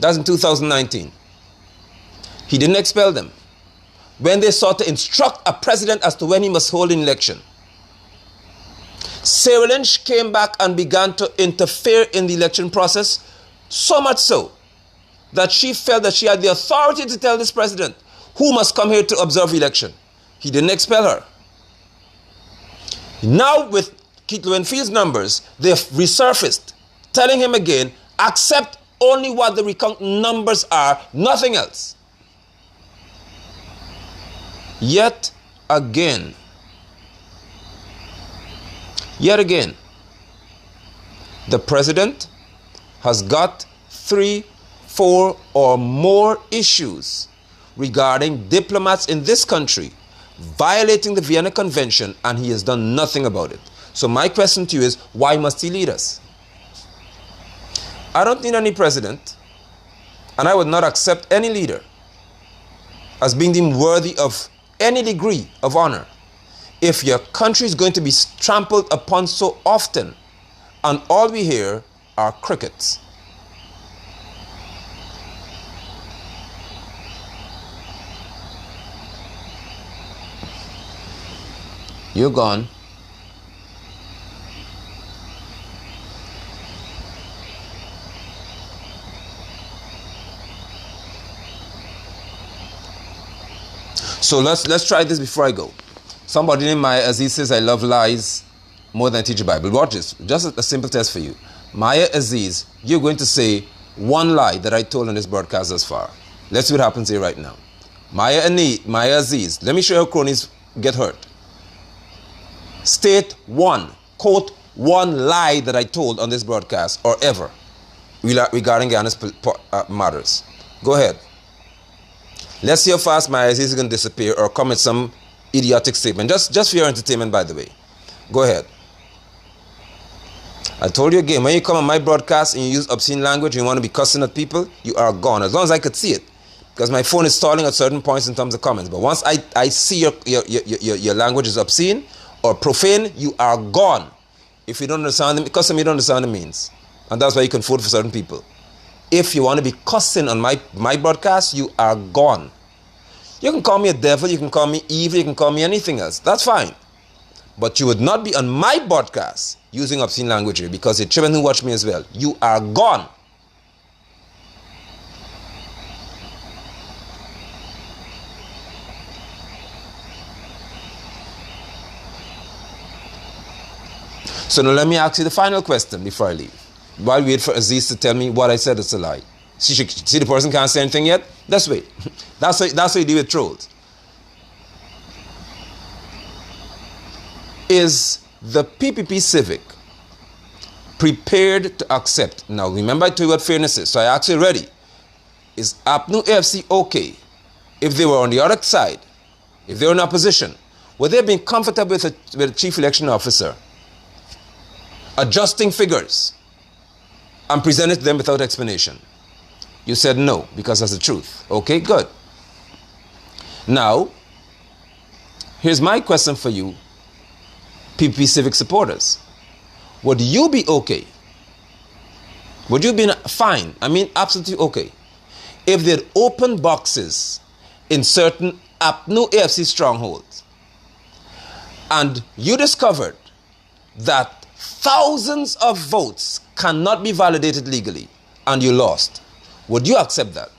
That's in 2019. He didn't expel them when they sought to instruct a president as to when he must hold an election. Sarah Lynch came back and began to interfere in the election process, so much so that she felt that she had the authority to tell this president who must come here to observe the election. He didn't expel her. Now with Keith Lowenfield's numbers, they've resurfaced, telling him again, accept only what the recount numbers are, nothing else. Yet again, the president has got 3, 4 or more issues regarding diplomats in this country violating the Vienna Convention, and he has done nothing about it. So my question to you is, why must he lead us? I don't need any president, and I would not accept any leader as being deemed worthy of any degree of honor if your country is going to be trampled upon so often and all we hear are crickets. You're gone. So let's try this before I go. Somebody named Maya Aziz says, I love lies more than I teach the Bible. Watch this. Just a simple test for you. Maya Aziz, you're going to say one lie that I told on this broadcast thus far. Let's see what happens here right now. Maya Aziz, let me show you how cronies get hurt. State one, quote, one lie that I told on this broadcast or ever regarding Guyanese matters. Go ahead. Let's see how fast Maya Aziz is going to disappear or commit some idiotic statement. Just for your entertainment, by the way. Go ahead. I told you again, when you come on my broadcast and you use obscene language and you want to be cussing at people, you are gone. As long as I could see it. Because my phone is stalling at certain points in terms of comments. But once I see your language is obscene or profane, you are gone. If you don't understand them, because you don't understand the means. And that's why you can vote for certain people. If you want to be cussing on my broadcast, you are gone. You can call me a devil, you can call me evil, you can call me anything else. That's fine. But you would not be on my broadcast using obscene language here because the children who watch me as well. You are gone. So now let me ask you the final question before I leave. While we wait for Aziz to tell me what I said is a lie. See the person can't say anything yet? Let's wait. That's how you deal with trolls. Is the PPP Civic prepared to accept? Now remember I told you what fairness is. So I asked you already. Is APNU AFC okay if they were on the other side? If they were in opposition? Would they have been comfortable with a chief election officer adjusting figures and present it to them without explanation? You said no, because that's the truth. Okay, good. Now, here's my question for you, PPP Civic supporters. Would you be okay? Would you be fine? I mean, absolutely okay. If they'd open boxes in certain APNU AFC strongholds and you discovered that thousands of votes cannot be validated legally and you lost, would you accept that?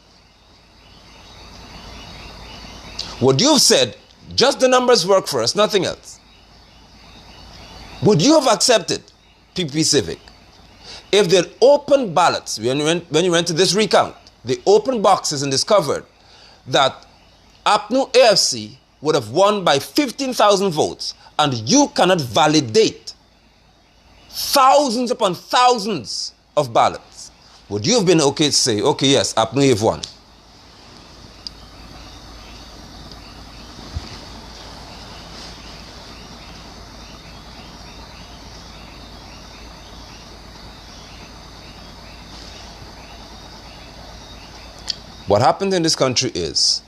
Would you have said, just the numbers work for us, nothing else? Would you have accepted PPP Civic if they'd opened ballots, when you went to this recount, they opened boxes and discovered that APNU AFC would have won by 15,000 votes and you cannot validate thousands upon thousands of ballots? Would you have been okay to say, okay, yes, APNU have won? What happened in this country is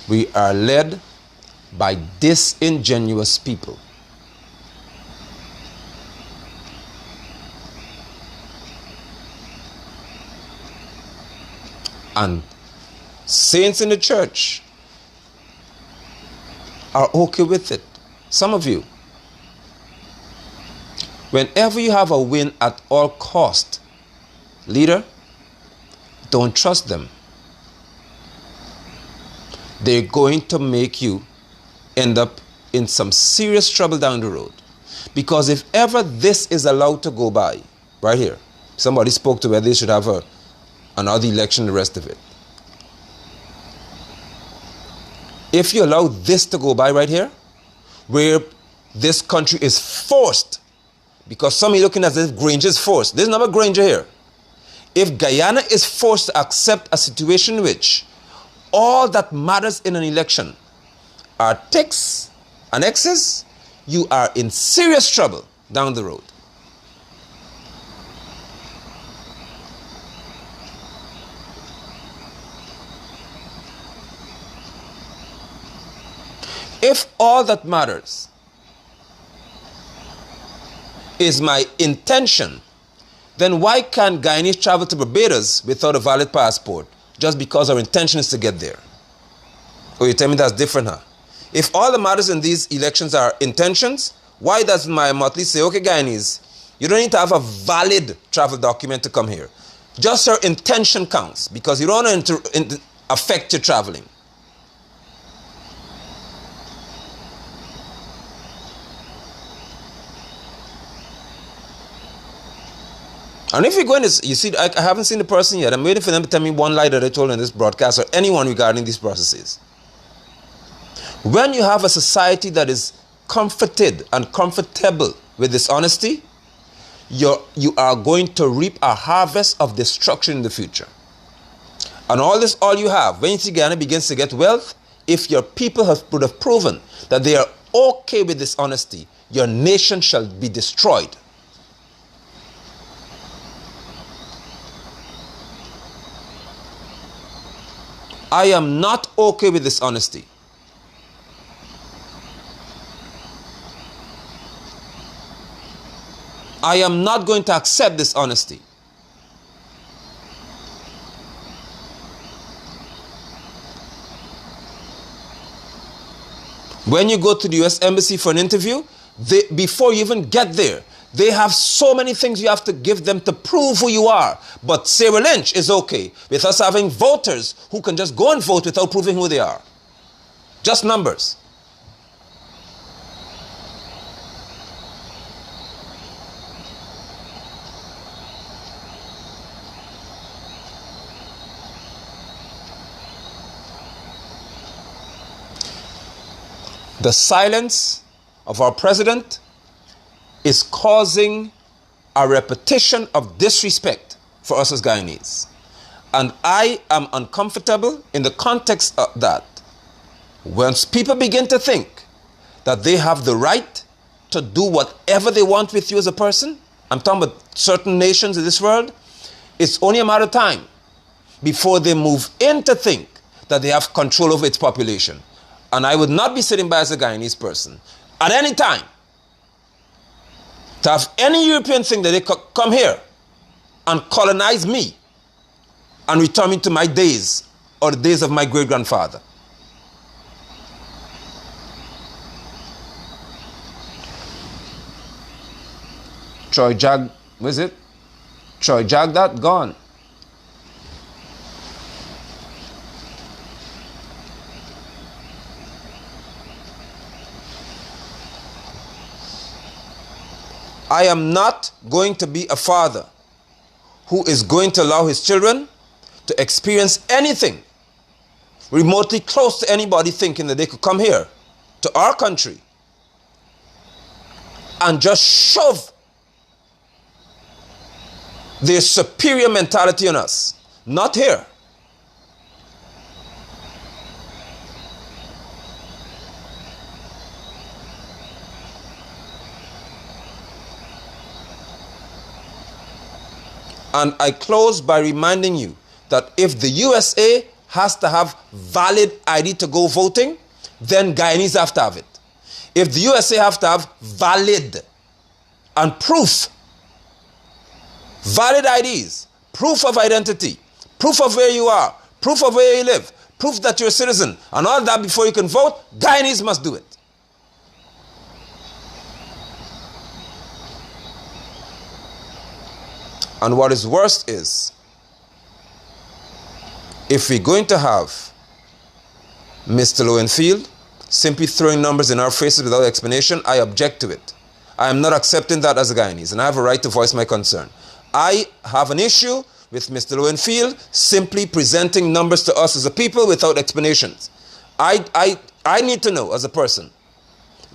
we are led by disingenuous people. And saints in the church are okay with it. Some of you. Whenever you have a win at all cost, leader, don't trust them. They're going to make you end up in some serious trouble down the road. Because if ever this is allowed to go by, right here, somebody spoke to whether they should have another election, the rest of it. If you allow this to go by right here, where this country is forced, because some are looking as if Granger is forced. There's another Granger here. If Guyana is forced to accept a situation in which all that matters in an election are ticks and X's, you are in serious trouble down the road. If all that matters is my intention, then why can't Guyanese travel to Barbados without a valid passport just because our intention is to get there? Or you tell me that's different, huh? If all that matters in these elections are intentions, why does my Motley say, okay, Guyanese, you don't need to have a valid travel document to come here. Just your intention counts because you don't want to affect your traveling. And if you're going to, you see, I haven't seen the person yet. I'm waiting for them to tell me one lie that I told in this broadcast or anyone regarding these processes. When you have a society that is comforted and comfortable with dishonesty, you are going to reap a harvest of destruction in the future. And all you have, when you see Guyana begins to get wealth, if your people would have proven that they are okay with dishonesty, your nation shall be destroyed. I am not okay with dishonesty. I am not going to accept dishonesty. When you go to the US Embassy for an interview, before you even get there, they have so many things you have to give them to prove who you are. But Sarah Lynch is okay with us having voters who can just go and vote without proving who they are. Just numbers. The silence of our president is causing a repetition of disrespect for us as Guyanese. And I am uncomfortable in the context of that. Once people begin to think that they have the right to do whatever they want with you as a person, I'm talking about certain nations in this world, it's only a matter of time before they move in to think that they have control over its population. And I would not be sitting by as a Guyanese person at any time to have any European thing that they come here and colonize me and return me to my days or the days of my great-grandfather. Troy Jag, was it? Troy Jag that gone. I am not going to be a father who is going to allow his children to experience anything remotely close to anybody thinking that they could come here to our country and just shove their superior mentality on us. Not here. And I close by reminding you that if the USA has to have valid ID to go voting, then Guyanese have to have it. If the USA have to have valid and proof, valid IDs, proof of identity, proof of where you are, proof of where you live, proof that you're a citizen, and all that before you can vote, Guyanese must do it. And what is worse is, if we're going to have Mr. Lowenfield simply throwing numbers in our faces without explanation, I object to it. I am not accepting that as a Guyanese, and I have a right to voice my concern. I have an issue with Mr. Lowenfield simply presenting numbers to us as a people without explanations. I need to know as a person,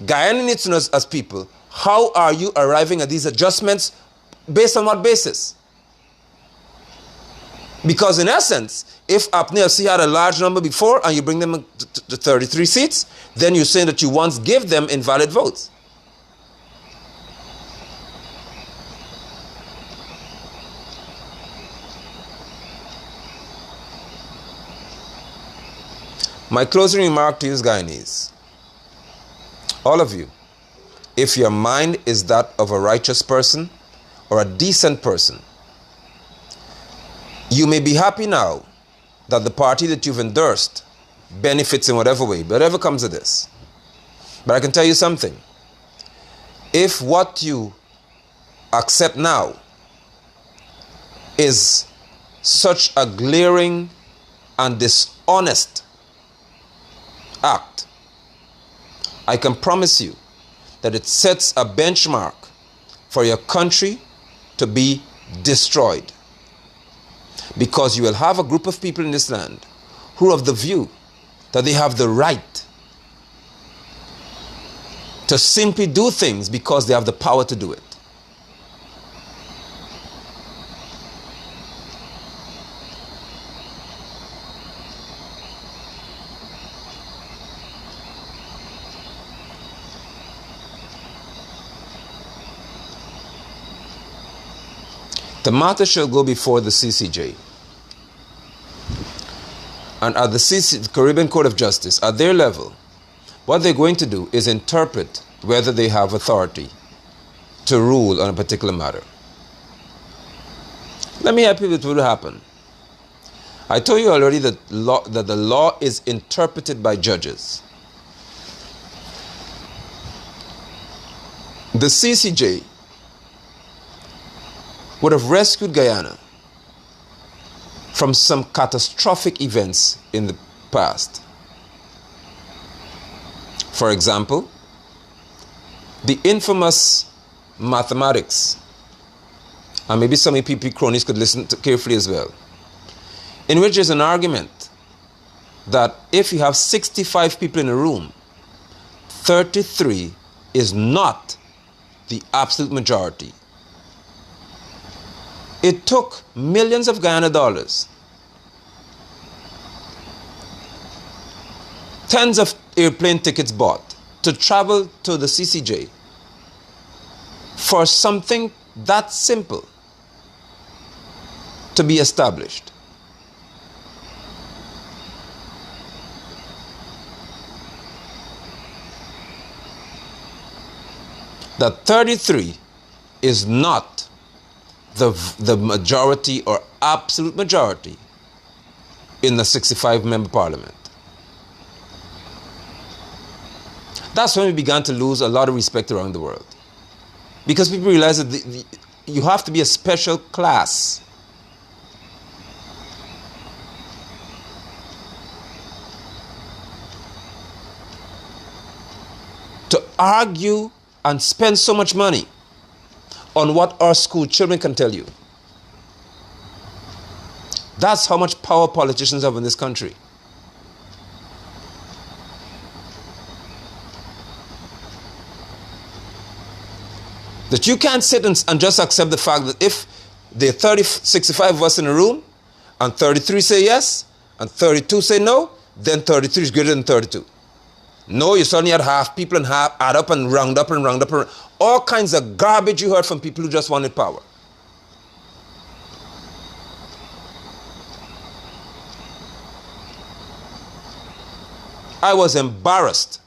Guyana needs to know as people, how are you arriving at these adjustments, based on what basis? Because in essence, if APNLC had a large number before and you bring them to 33 seats, then you're saying that you once gave them invalid votes. My closing remark to you is, Guyanese, all of you, if your mind is that of a righteous person or a decent person, you may be happy now that the party that you've endorsed benefits in whatever way, whatever comes of this. But I can tell you something. If what you accept now is such a glaring and dishonest act, I can promise you that it sets a benchmark for your country to be destroyed. Because you will have a group of people in this land who are of the view that they have the right to simply do things because they have the power to do it. The matter shall go before the CCJ. And at the Caribbean Court of Justice, at their level, what they're going to do is interpret whether they have authority to rule on a particular matter. Let me help you with what will happen. I told you already that the law is interpreted by judges. The CCJ would have rescued Guyana from some catastrophic events in the past. For example, the infamous mathematics, and maybe some EPP cronies could listen to carefully as well, in which there's an argument that if you have 65 people in a room, 33 is not the absolute majority. It took millions of Guyana dollars, tens of airplane tickets bought to travel to the CCJ for something that simple to be established. That 33 is not the majority or absolute majority in the 65-member parliament. That's when we began to lose a lot of respect around the world. Because people realize that you have to be a special class to argue and spend so much money on what our school children can tell you. That's how much power politicians have in this country. That you can't sit and just accept the fact that if there are 65 of us in a room, and 33 say yes, and 32 say no, then 33 is greater than 32. No, you suddenly had half people and half add up and round up and round up. And all kinds of garbage you heard from people who just wanted power. I was embarrassed.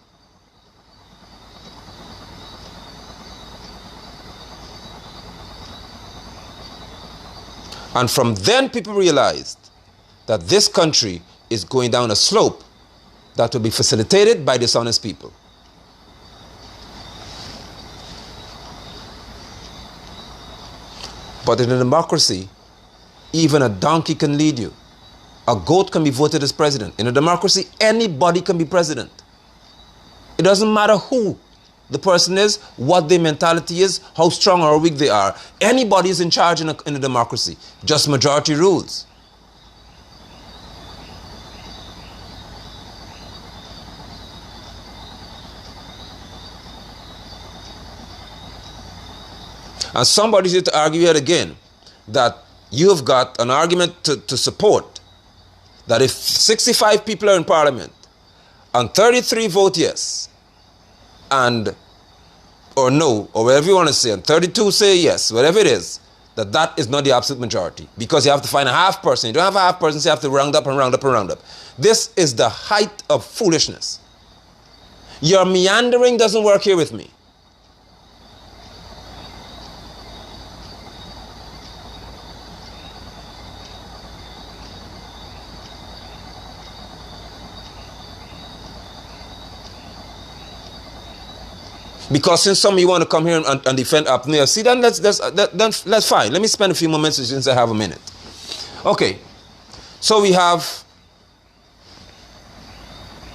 And from then people realized that this country is going down a slope that will be facilitated by dishonest people. But in a democracy, even a donkey can lead you. A goat can be voted as president. In a democracy, anybody can be president. It doesn't matter who the person is, what their mentality is, how strong or weak they are. Anybody is in charge in a democracy. Just majority rules. And somebody's here to argue yet again that you've got an argument to support that if 65 people are in parliament and 33 vote yes, and or no, or whatever you want to say, and 32 say yes, whatever it is, that is not the absolute majority, because you have to find a half person. You don't have a half person, so you have to round up and round up and round up. This is the height of foolishness. Your meandering doesn't work here with me. Because since some of you want to come here and defend apnea, see, then that's fine. Let me spend a few moments since I have a minute. Okay, so we have.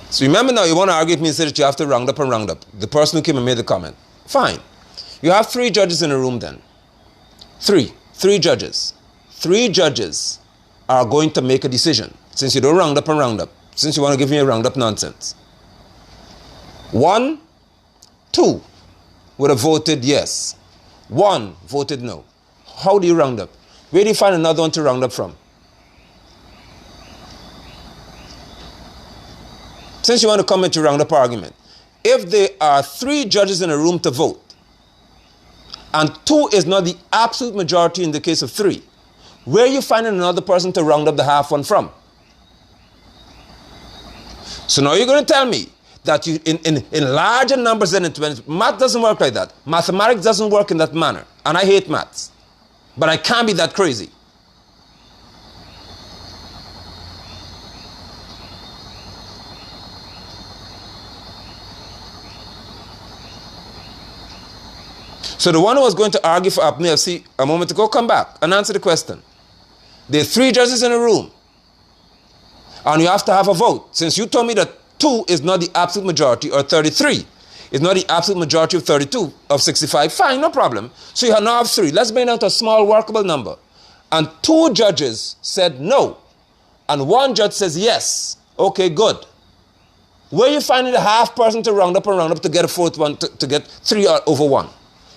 So remember now, you want to argue with me and say that you have to round up and round up. The person who came and made the comment. Fine. You have 3 judges in a room then. 3 judges. 3 judges are going to make a decision. Since you don't round up and round up. Since you want to give me a round up nonsense. 1, 2 would have voted yes. 1 voted no. How do you round up? Where do you find another one to round up from? Since you want to come into round up argument, if there are 3 judges in a room to vote, and 2 is not the absolute majority in the case of 3, where are you finding another person to round up the half one from? So now you're going to tell me that you in larger numbers than in 20. Math doesn't work like that. Mathematics doesn't work in that manner. And I hate maths. But I can't be that crazy. So the one who was going to argue for apnea, see, a moment ago, come back and answer the question. There are 3 judges in a room. And you have to have a vote. Since you told me that 2 is not the absolute majority, or 33 is not the absolute majority of 32, of 65, fine, no problem. So you now have 3. Let's bring it down to a small workable number. And 2 judges said no. And 1 judge says yes. Okay, good. Where are you finding the half person to round up and round up to get a 4th one, to get 3 over 1?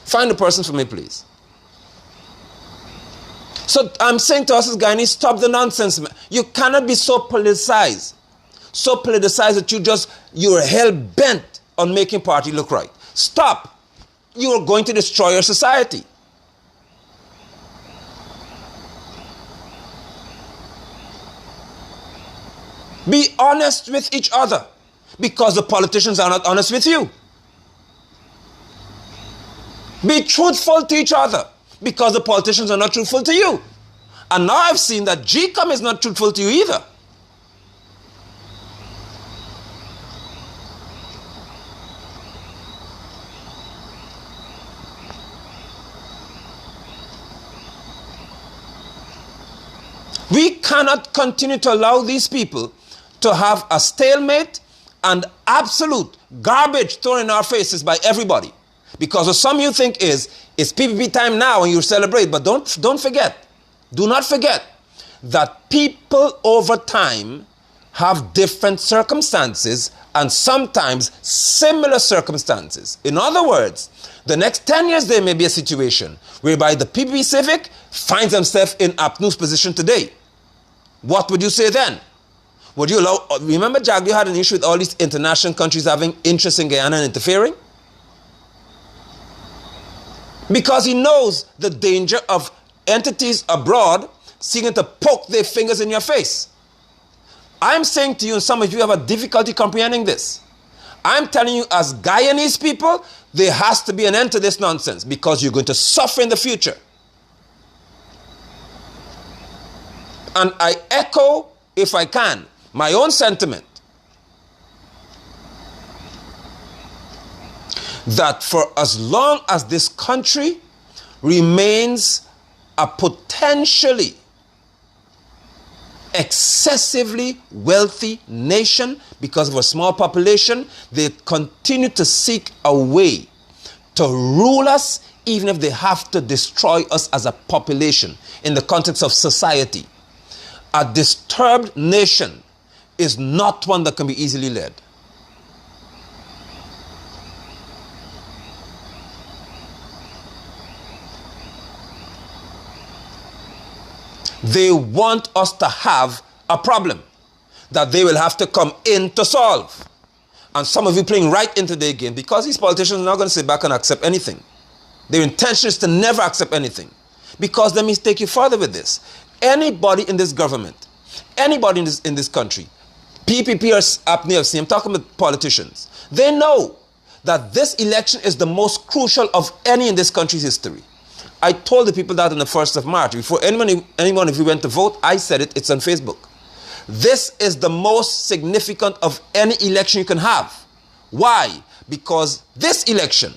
Find the person for me, please. So I'm saying to us as Guyanese, stop the nonsense. You cannot be so politicized. So politicized that you're hell-bent on making party look right. Stop. You are going to destroy your society. Be honest with each other, because the politicians are not honest with you. Be truthful to each other, because the politicians are not truthful to you. And now I've seen that GECOM is not truthful to you either. We cannot continue to allow these people to have a stalemate and absolute garbage thrown in our faces by everybody. Because what some of you think is, it's PPP time now and you celebrate. But don't forget, do not forget that people over time have different circumstances and sometimes similar circumstances. In other words, the next 10 years there may be a situation whereby the PPP Civic finds themselves in APNU's position today. What would you say then? Would you allow, remember Jagdeo had an issue with all these international countries having interest in Guyana and interfering? Because he knows the danger of entities abroad seeking to poke their fingers in your face. I'm saying to you, and some of you have a difficulty comprehending this. I'm telling you, as Guyanese people, there has to be an end to this nonsense, because you're going to suffer in the future. And I echo, if I can, my own sentiment that for as long as this country remains a potentially excessively wealthy nation because of a small population, they continue to seek a way to rule us, even if they have to destroy us as a population in the context of society. A disturbed nation is not one that can be easily led. They want us to have a problem that they will have to come in to solve. And some of you playing right into their game because these politicians are not going to sit back and accept anything. Their intention is to never accept anything. Because let me take you further with this. Anybody in this government, anybody in this country, PPP or APNFC, I'm talking about politicians, they know that this election is the most crucial of any in this country's history. I told the people that on the 1st of March. Before anyone of you went to vote, I said it, it's on Facebook. This is the most significant of any election you can have. Why? Because this election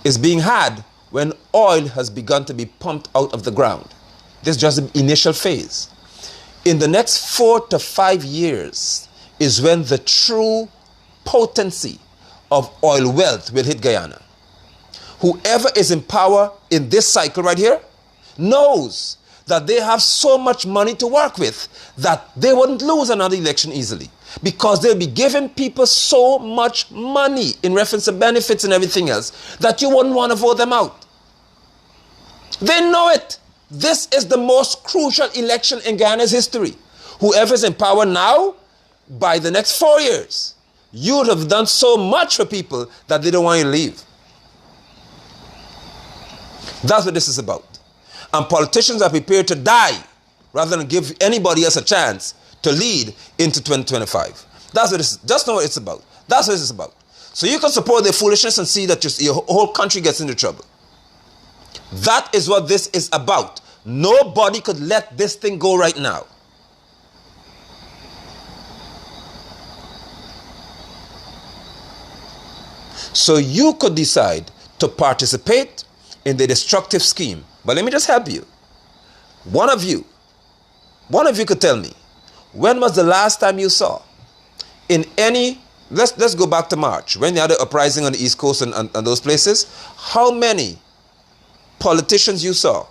is being had when oil has begun to be pumped out of the ground. This is just the initial phase. In the next 4 to 5 years is when the true potency of oil wealth will hit Guyana. Whoever is in power in this cycle right here knows that they have so much money to work with that they wouldn't lose another election easily because they'll be giving people so much money in reference to benefits and everything else that you wouldn't want to vote them out. They know it. This is the most crucial election in Guyana's history. Whoever's in power now, by the next 4 years, you would have done so much for people that they don't want you to leave. That's what this is about. And politicians are prepared to die rather than give anybody else a chance to lead into 2025. That's what this is. Just know what it's about. That's what this is about. So you can support their foolishness and see that your whole country gets into trouble. That is what this is about. Nobody could let this thing go right now. So you could decide to participate in the destructive scheme. But let me just help you. One of you could tell me, when was the last time you saw in any, let's go back to March, when they had the uprising on the East Coast and those places, how many politicians you saw,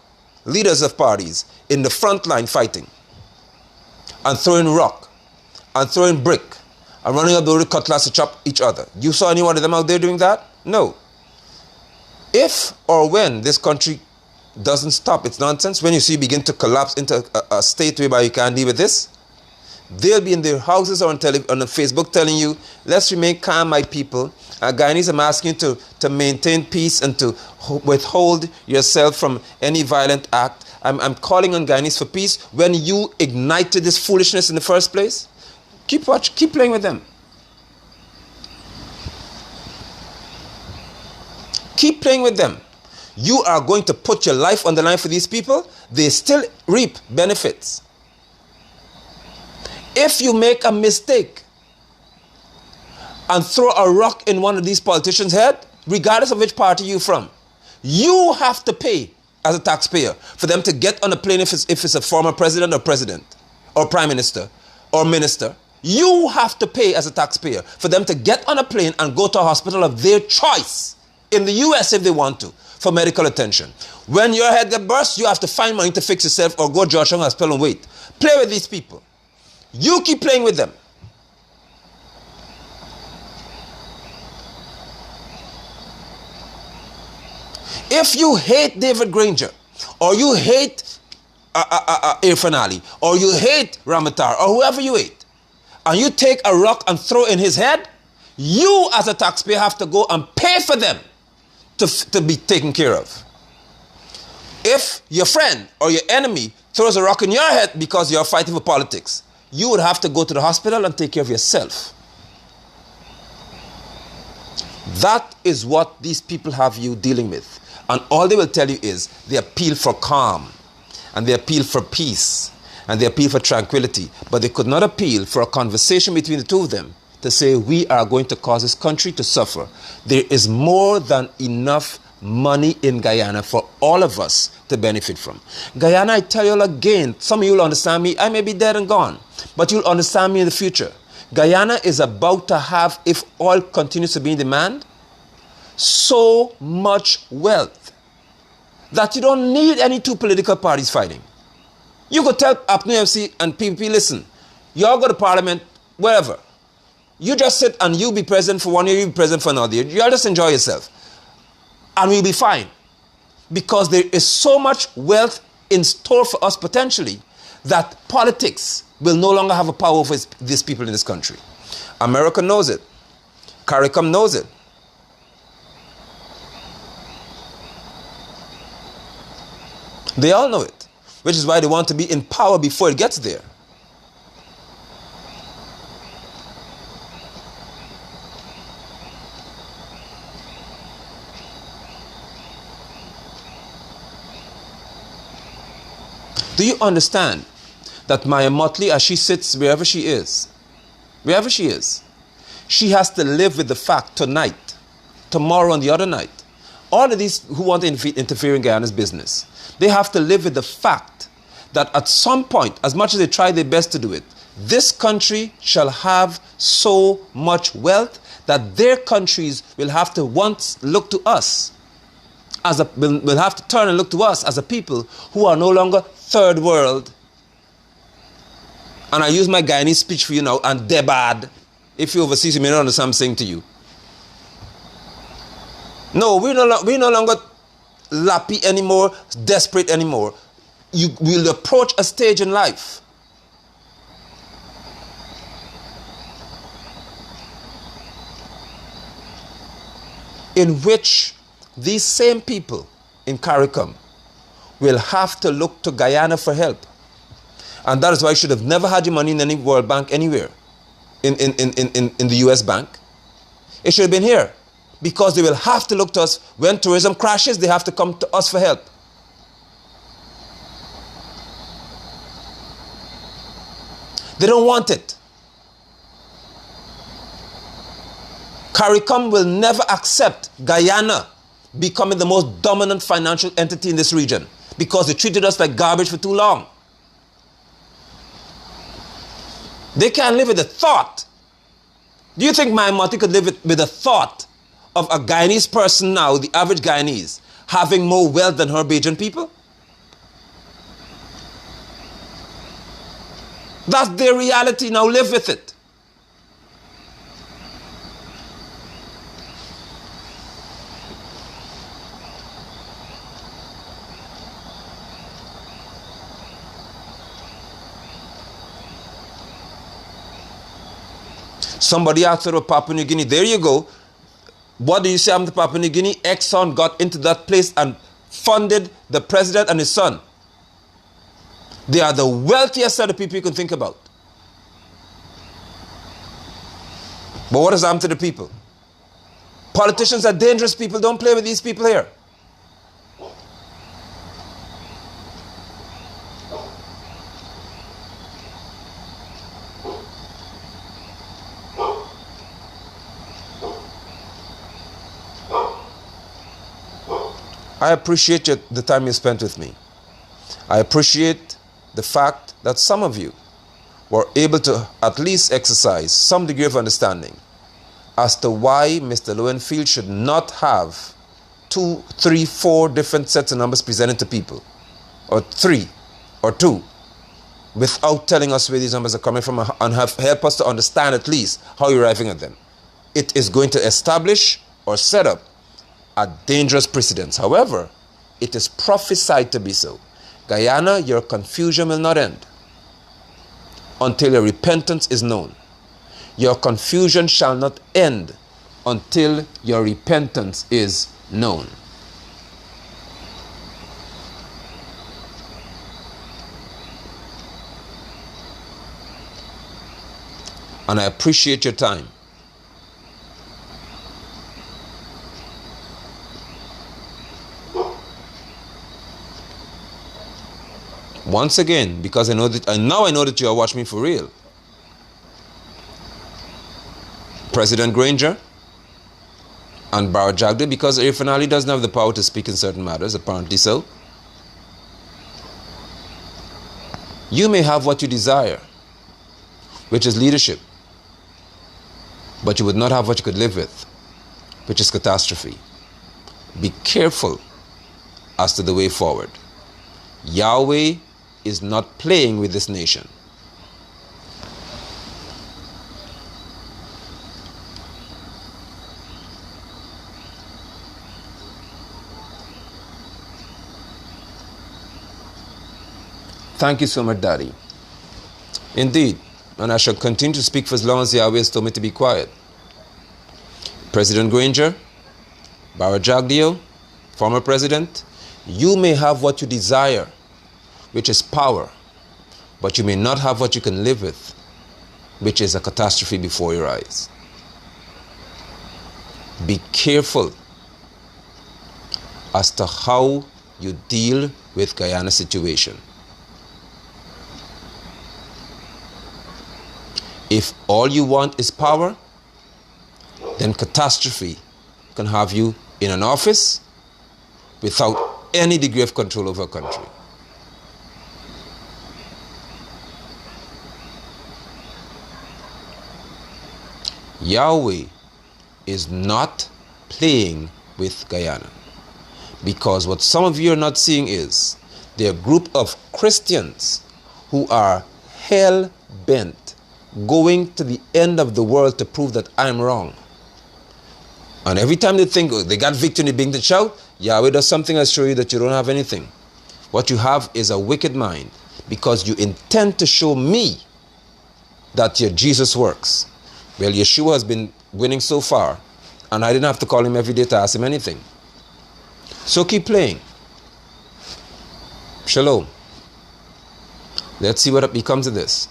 leaders of parties, in the front line fighting and throwing rock and throwing brick and running up the road with cutlass to chop each other? You saw any one of them out there doing that? No. If or when this country doesn't stop its nonsense, when you see begin to collapse into a state whereby you can't deal with this, they'll be in their houses or on Facebook telling you, let's remain calm, my people. Guyanese, I'm asking you to maintain peace and to withhold yourself from any violent act. I'm calling on Guyanese for peace when you ignited this foolishness in the first place. Keep playing with them. Keep playing with them. You are going to put your life on the line for these people. They still reap benefits. If you make a mistake and throw a rock in one of these politicians' head, regardless of which party you're from, you have to pay as a taxpayer for them to get on a plane if it's a former president or prime minister or minister. You have to pay as a taxpayer for them to get on a plane and go to a hospital of their choice in the US if they want to for medical attention. When your head gets burst, you have to find money to fix yourself or go to Georgetown Hospital and wait. Play with these people. You keep playing with them. If you hate David Granger, or you hate Irfan Ali, or you hate Ramatar, or whoever you hate, and you take a rock and throw in his head, you as a taxpayer have to go and pay for them to be taken care of. If your friend or your enemy throws a rock in your head because you're fighting for politics, you would have to go to the hospital and take care of yourself. That is what these people have you dealing with. And all they will tell you is they appeal for calm, and they appeal for peace, and they appeal for tranquility. But they could not appeal for a conversation between the two of them to say, we are going to cause this country to suffer. There is more than enough money in Guyana for all of us to benefit from. Guyana, I tell you all again, some of you will understand me. I may be dead and gone, but you'll understand me in the future. Guyana is about to have, if oil continues to be in demand, so much wealth that you don't need any two political parties fighting. You could tell APNFC and PPP, listen, you all go to parliament, wherever. You just sit and you be president for 1 year, you be president for another year. You all just enjoy yourself. And we'll be fine. Because there is so much wealth in store for us potentially, that politics will no longer have a power over these people in this country. America knows it. CARICOM knows it. They all know it, which is why they want to be in power before it gets there. Do you understand that Maya Motley, as she sits wherever she is, she has to live with the fact tonight, tomorrow and the other night, all of these who want to interfere in Guyana's business, they have to live with the fact that at some point, as much as they try their best to do it, this country shall have so much wealth that their countries will have to once look to us, will have to turn and look to us as a people who are no longer third world. And I use my Guyanese speech for you now, and they're bad. If you overseas, you may not understand what I'm saying to you. No, we're no longer lappy anymore, desperate anymore. You will approach a stage in life in which these same people in CARICOM will have to look to Guyana for help. And that is why you should have never had your money in any World Bank anywhere, in the US Bank. It should have been here, because they will have to look to us. When tourism crashes, they have to come to us for help. They don't want it. CARICOM will never accept Guyana becoming the most dominant financial entity in this region, because they treated us like garbage for too long. They can't live with the thought. Do you think my Motley could live with the thought of a Guyanese person now, the average Guyanese, having more wealth than her Bajan people? That's their reality. Now live with it. Somebody asked her about Papua New Guinea. There you go. What do you say happened to Papua New Guinea? Exxon got into that place and funded the president and his son. They are the wealthiest set of people you can think about. But what has happened to the people? Politicians are dangerous people. Don't play with these people here. I appreciate the time you spent with me. I appreciate the fact that some of you were able to at least exercise some degree of understanding as to why Mr. Lowenfield should not have 2, 3, 4 different sets of numbers presented to people, or 3 or 2, without telling us where these numbers are coming from and help us to understand at least how you're arriving at them. It is going to establish or set up a dangerous precedent. However, it is prophesied to be so. Guyana, your confusion will not end until your repentance is known. Your confusion shall not end until your repentance is known. And I appreciate your time. Once again, because I know that you are watching me for real. President Granger and Barra Jagde, because Irfan Ali doesn't have the power to speak in certain matters, apparently so. You may have what you desire, which is leadership, but you would not have what you could live with, which is catastrophe. Be careful as to the way forward. Yahweh is not playing with this nation. Thank you so much, Daddy. Indeed, and I shall continue to speak for as long as Yahweh has told me to be quiet. President Granger, Barajaglio, former president, you may have what you desire, which is power, but you may not have what you can live with, which is a catastrophe before your eyes. Be careful as to how you deal with Guyana situation. If all you want is power, then catastrophe can have you in an office without any degree of control over a country. Yahweh is not playing with Guyana, because what some of you are not seeing is there are a group of Christians who are hell-bent, going to the end of the world to prove that I'm wrong. And every time they think they got victory being to shout, Yahweh does something and show you that you don't have anything. What you have is a wicked mind, because you intend to show me that your Jesus works. Well, Yeshua has been winning so far, and I didn't have to call him every day to ask him anything. So keep playing. Shalom. Let's see what becomes of this.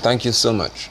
Thank you so much.